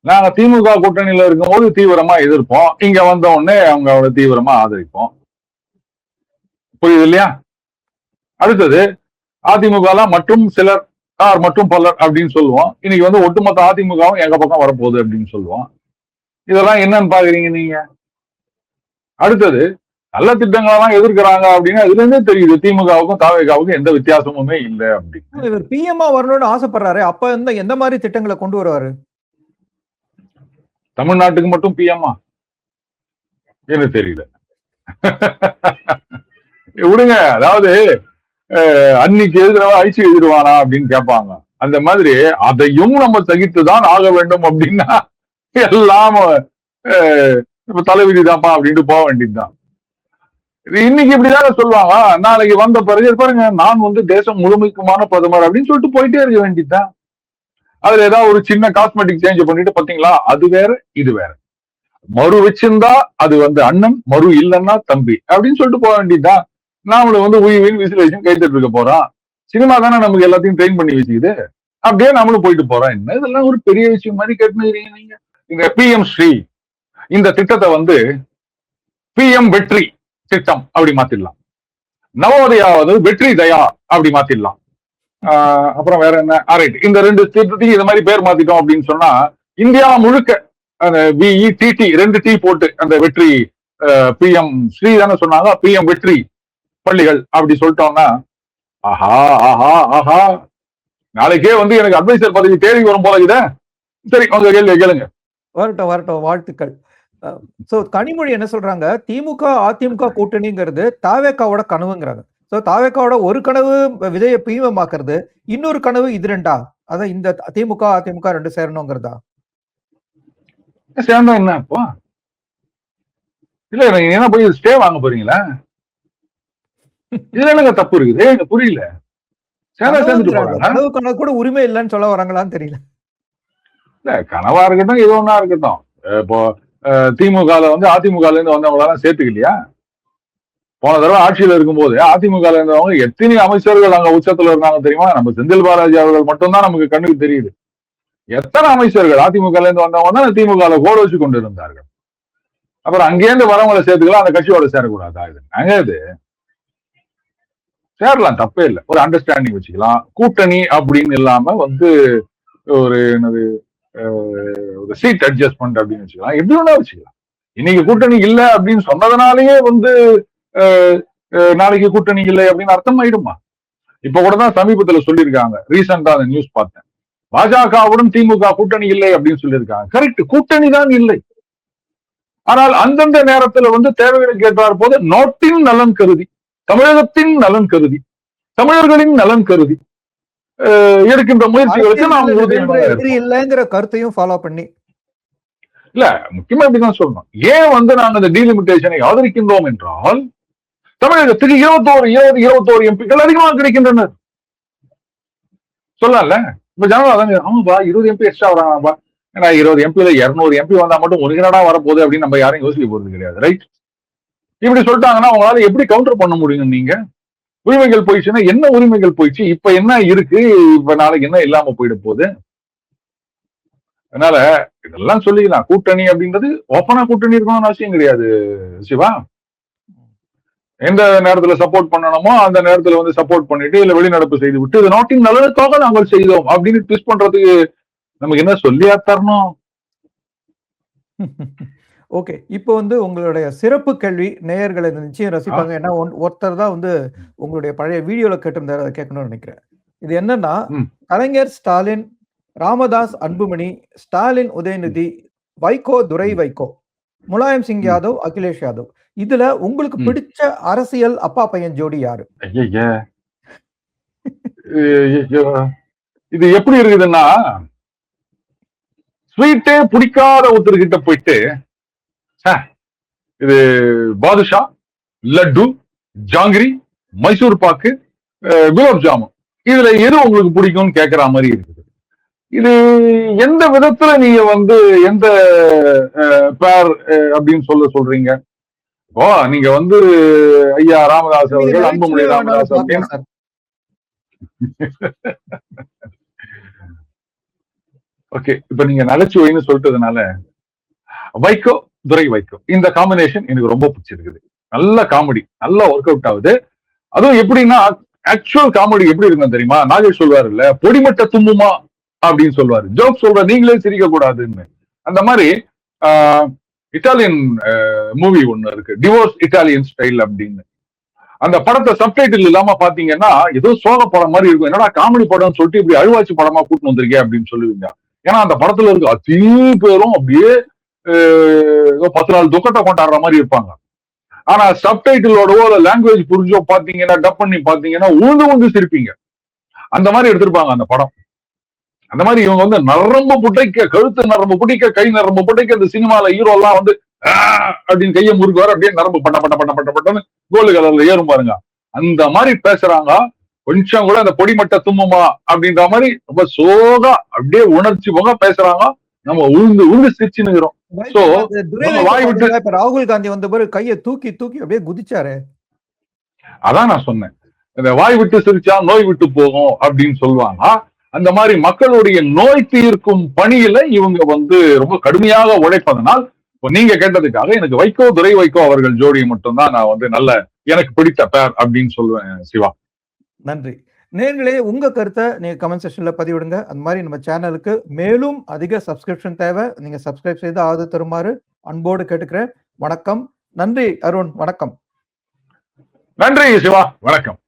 நாங்க திமுக கூட்டணியில இருக்கும்போது தீவிரமா எதிர்ப்போம், இங்க வந்த உடனே அவங்க தீவிரமா ஆதரிப்போம். புரியுது இல்லையா? அடுத்தது அதிமுக மற்றும் சிலர் மற்றும் பலர் அப்படின்னு சொல்லுவோம். இன்னைக்கு வந்து ஒட்டுமொத்த அதிமுகவும் எங்க பக்கம் வரப்போகுது அப்படின்னு சொல்லுவோம். இதெல்லாம் என்னன்னு பாக்குறீங்க நீங்க? அடுத்தது நல்ல திட்டங்களெல்லாம் எதிர்க்கிறாங்க அப்படின்னா இதுல இருந்தே தெரியுது திமுகவுக்கும் தாவேகாவுக்கும் எந்த வித்தியாசமுமே இல்லை அப்படின்னு. இவர் PM வரணும்னு ஆசைப்படுறாரு, அப்ப எந்த மாதிரி திட்டங்களை கொண்டு வருவாரு? தமிழ்நாட்டுக்கு மட்டும் PM எனக்கு தெரியல. விடுங்க, அதாவது அன்னைக்கு எழுதுறவா ஐசி எழுதிடுவானா அப்படின்னு கேட்பாங்க. அந்த மாதிரி அதையும் நம்ம சகித்துதான் ஆக வேண்டும் அப்படின்னா எல்லாம் தலைவிதி தான்ப்பா அப்படின்ட்டு போக வேண்டியதுதான். இன்னைக்கு இப்படிதானே சொல்லுவாங்க, நாளைக்கு வந்த பிறகு பாருங்க நான் வந்து தேசம் முழுமைக்குமான பிரதமர் அப்படின்னு சொல்லிட்டு போயிட்டே இருக்க வேண்டியதுதான். அதுல ஏதாவது ஒரு சின்ன காஸ்மெட்டிக் சேஞ்ச் பண்ணிட்டு பாத்தீங்களா அது வேற இது வேற, மறு வச்சிருந்தா அது வந்து அண்ணன், மறு இல்லைன்னா தம்பி அப்படின்னு சொல்லிட்டு போக வேண்டியதுதான். நாமளும் வந்து உயிரின் விசிலேஷன் கைத்தட்டு இருக்க போறோம். சினிமா தானே நமக்கு எல்லாத்தையும் ட்ரெயின் பண்ணி வச்சுக்குது, அப்படியே நம்மளும் போயிட்டு போறோம். என்ன இதெல்லாம் ஒரு பெரிய விஷயம் மாதிரி கேட்டுக்கிறீங்க நீங்க? இந்த PM ஸ்ரீ இந்த திட்டத்தை வந்து PM வெற்றி திட்டம் அப்படி மாத்திடலாம், நவோதயாவது வெற்றி தயா அப்படி மாத்திடலாம். அப்புறம் வேற என்ன, ரைட், இந்த 2 திட்டத்தையும் இந்த மாதிரி பேர் மாத்திட்டோம் அப்படின்னு சொன்னா இந்தியா முழுக்க அந்த VETT 2 T போட்டு அந்த வெற்றி PM ஸ்ரீ தானே சொன்னாங்க, PM வெற்றி பள்ளிகள் அப்படி சொல்லிட்டோம்னா ஆஹா ஆஹா ஆஹா, நாளைக்கே வந்து எனக்கு அட்வைசர் பதவி தேடி வரும் போல இத. சரி, உங்க கேள்வி கேளுங்க. வரட்டும் வரட்டும், வாழ்த்துக்கள். சோ கனிமொழி என்ன சொல்றாங்க, திமுக அதிமுக கூட்டணிங்கிறது தாவேகாவோட கனவுங்கிறாங்க. சோ தாவேகாவோட ஒரு கனவு விஜய PM ஆக்குறது, இன்னொரு கனவு இது ரெண்டா, அதான் இந்த திமுக அதிமுக 2 சேரணுங்கிறதா? சேர்ந்தா என்ன இப்போ? இல்ல நீங்க என்ன போய் ஸ்டே வாங்க போறீங்களா? இதுல என்னங்க தப்பு இருக்குது? எனக்கு புரியல. சேர்ந்துட்டு போறாங்க. கனவு கனவு கூட உரிமை இல்லைன்னு சொல்ல வராங்களான்னு தெரியல. இல்ல கனவா இருக்கட்டும் ஏதோ ஒன்னா இருக்கட்டும், இப்போ திமுகல வந்து அதிமுகல இருந்து வந்தவங்க எல்லாம் சேர்த்துக்கலையா? போன தடவை ஆட்சியில இருக்கும்போது அதிமுகல இருந்தவங்க எத்தனை அமைச்சர்கள் அங்க உச்சத்துல இருந்தாங்க தெரியுமா? நம்ம செந்தில் பாலாஜி அவர்கள் மட்டும்தான் நமக்கு கண்ணுக்கு தெரியுது. எத்தனை அமைச்சர்கள் அதிமுகல இருந்து வந்தவங்க தான் திமுகல கோல வச்சு கொண்டு இருந்தார்கள். அப்புறம் அங்கேருந்து வரவங்களை சேர்த்துக்கலாம், அந்த கட்சியோட சேரக்கூடாதா? இது நாங்க இது சேரலாம், தப்பே இல்லை. ஒரு அண்டர்ஸ்டாண்டிங் வச்சுக்கலாம். கூட்டணி அப்படின்னு இல்லாம வந்து ஒரு என்னது ஒரு சீட் அட்ஜஸ்ட்மெண்ட் அப்படின்னு வச்சுக்கலாம். எப்படி வேணா வச்சுக்கலாம். இன்னைக்கு கூட்டணி இல்ல அப்படின்னு சொன்னதுனாலயே வந்து நாளைக்கு கூட்டணி இல்லை அப்படின்னு அர்த்தம் ஆயிடுமா? இப்ப கூட தான் சமீபத்துல சொல்லியிருக்காங்க, ரீசெண்டா அந்த நியூஸ் பார்த்தேன். பாஜகவுடன் திமுக கூட்டணி இல்லை அப்படின்னு சொல்லியிருக்காங்க. கரெக்ட், கூட்டணி தான் இல்லை. ஆனால் அந்தந்த நேரத்துல வந்து தேவைகளுக்கு ஏற்றார் போது நாட்டின் நலன் கருதி, தமிழகத்தின் நலன் கருதி, தமிழர்களின் நலன் கருதி எடுக்கின்ற முயற்சிகளுக்கு நாம் இல்லைங்கிற கருத்தையும் ஃபாலோ பண்ணி இல்ல, முக்கியமா இப்படிதான் சொல்லணும். ஏன் வந்து நாங்க இந்த டீலிமிட்டேஷனை ஆதரிக்கின்றோம் என்றால், தமிழகத்துக்கு 21 எம்பிக்கள் அதிகமாக கிடைக்கின்றனர். சொல்லல இப்ப ஜனநாதன் ஆமாப்பா 20 எம்பி எக்ஸ்ட்ரா வராங்கப்பா, ஏன்னா 20 எம்பில 200 எம்பி வந்தா மட்டும் ஒரு என்னடா வரப்போகுது அப்படின்னு நம்ம யாரும் யோசிக்க போறது கிடையாது. ரைட்? இப்படி சொல்லிட்டாங்கன்னா அவங்களால எப்படி கவுண்டர் பண்ண முடியும்? நீங்க உரிமைகள் போயிடுச்சுன்னா என்ன உரிமைகள் போயிடுச்சு, இப்ப என்ன இருக்கு, இப்ப நாளைக்கு என்ன இல்லாம போயிட போகுது? அதனால இதெல்லாம் சொல்லிக்கலாம். கூட்டணி அப்படின்றது ஓப்பனா கூட்டணி இருக்கணும்னு அவசியம் கிடையாது சிவா. எந்த நேரத்துல சப்போர்ட் பண்ணணுமோ அந்த நேரத்துல வந்து சப்போர்ட் பண்ணிட்டு இல்ல வெளிநடப்பு செய்து விட்டு இது நாட்டின் நலனுக்காக நாங்கள் செய்தோம் அப்படின்னு ட்விஸ்ட் பண்றதுக்கு நமக்கு என்ன சொல்லியா தரணும்? ஓகே, இப்போ வந்து உங்களுடைய சிறப்பு கேள்வி நேயர்களை நிச்சயம் ரசிப்பாங்க. ஏன்னா ஒருத்தர் தான் வந்து உங்களுடைய பழைய வீடியோல கேட்டிருந்தாரு, அதை கேட்கணும்னு நினைக்கிறேன். இது என்னன்னா, கலைஞர் ஸ்டாலின், ராமதாஸ் அன்புமணி, ஸ்டாலின் உதயநிதி, வைகோ துரை வைகோ, முலாயம் சிங் யாதவ், அகிலேஷ் யாதவ், இதுல உங்களுக்கு பிடிச்ச அரசியல் அப்பா பையன் ஜோடி யாரு? இது எப்படி இருக்குதுன்னா, ஸ்வீட்டே பிடிக்காத ஒருத்தர்கிட்ட போயிட்டு இது பாதுஷா, லட்டு, ஜாங்கிரி, மைசூர் பாக்கு, குலாப் ஜாமுன், இதுல எது உங்களுக்கு பிடிக்கும்னு கேட்கிற மாதிரி இருக்குது. இது எந்த விதத்துல நீங்க வந்து எந்த பேர் அப்படின்னு சொல்றீங்க? ஓ, நீங்க வந்து ஐயா ராமதாஸ் அவர்கள், அன்புமணி ராமதாஸ் அப்படின்னு ஓகே, இப்ப நீங்க நகைச்சுவைன்னு சொல்லிட்டதுனால வைகோ துரை வைகோ இந்த காம்பினேஷன் எனக்கு ரொம்ப பிடிச்சிருக்குது. நல்ல காமெடி, நல்லா ஒர்க் அவுட் ஆகுது. அதுவும் எப்படின்னா ஆக்சுவல் காமெடி எப்படி இருக்கும் தெரியுமா? நாகேஷ் சொல்வாரு இல்ல, பொடிமட்ட தும்முமா அப்படின்னு சொல்லுவாரு, ஜோக் சொல்ற நீங்களே சிரிக்க கூடாதுன்னு. அந்த மாதிரி இட்டாலியன் மூவி ஒண்ணு இருக்கு, டிவோர்ஸ் இட்டாலியன் ஸ்டைல் அப்படின்னு. அந்த படத்தை சப்டைட்டில் இல்லாம பாத்தீங்கன்னா ஏதோ சோக படம் மாதிரி இருக்கும். என்னடா காமெடி படம்னு சொல்லிட்டு இப்படி அழுவாச்சி படமா கூட்டு வந்திருக்கேன் அப்படின்னு சொல்லுவீங்க. ஏன்னா அந்த படத்துல இருக்க அத்தனை பேரும் அப்படியே 10 நாள் துக்கத்தை கொண்டாடுற மாதிரி இருப்பாங்க. ஆனா சப்டைட்டிலோடவோ இல்ல லாங்குவேஜ் புரிஞ்சோ பாத்தீங்கன்னா, டப் பண்ணி பாத்தீங்கன்னா உழுந்து சிரிப்பீங்க. அந்த மாதிரி எடுத்திருப்பாங்க அந்த படம். அந்த மாதிரி இவங்க வந்து நரம்பு புடைக்க, கழுத்து நரம்பு புடைக்க, கை நரம்பு புடைக்க, இந்த சினிமால ஹீரோ எல்லாம் வந்து அப்படின்னு கையை முறுக்குவாரு, அப்படியே நரம்பு பட்ட பட்ட பட்ட பட்ட பட்டன்னு கோல்டு கலர்ல ஏறும் பாருங்க. அந்த மாதிரி பேசுறாங்க. கொஞ்சம் கூட அந்த பொடிமட்ட தும்முமா அப்படின்ற மாதிரி ரொம்ப சோகா அப்படியே உணர்ச்சி போக பேசுறாங்க. நம்ம உழுந்து சிரிச்சுன்னு. ராகுல் காந்தி வந்த பிறகு கையை தூக்கி அப்படியே குதிச்சாரு. அதான் நான் சொன்னேன், இந்த வாய் விட்டு சிரிச்சா நோய் விட்டு போகும் அப்படின்னு சொல்லுவாங்க. அந்த மாதிரி மக்களுடைய நோய் தீர்க்கும் பணியில இவங்க வந்து ரொம்ப கடுமையாக உழைப்பதனால், நீங்க கேட்டதுக்காக எனக்கு வைகோ துரை வைகோ அவர்கள் ஜோடியை மட்டும்தான் நான் வந்து நல்ல எனக்கு பிடித்த பேர் அப்படின்னு சொல்லுவேன் சிவா. நன்றி. நேர்களே, உங்க கருத்தை நீங்க கமெண்ட் செக்ஷன்ல பதிவிடுங்க. அந்த மாதிரி நம்ம சேனலுக்கு மேலும் அதிக சப்ஸ்கிரிப்ஷன் தேவை. நீங்க சப்ஸ்கிரைப் செய்து ஆதரவு தருமாறு அன்போடு கேட்டுக்கிறேன். வணக்கம். நன்றி அருண். வணக்கம். நன்றி சிவா. வணக்கம்.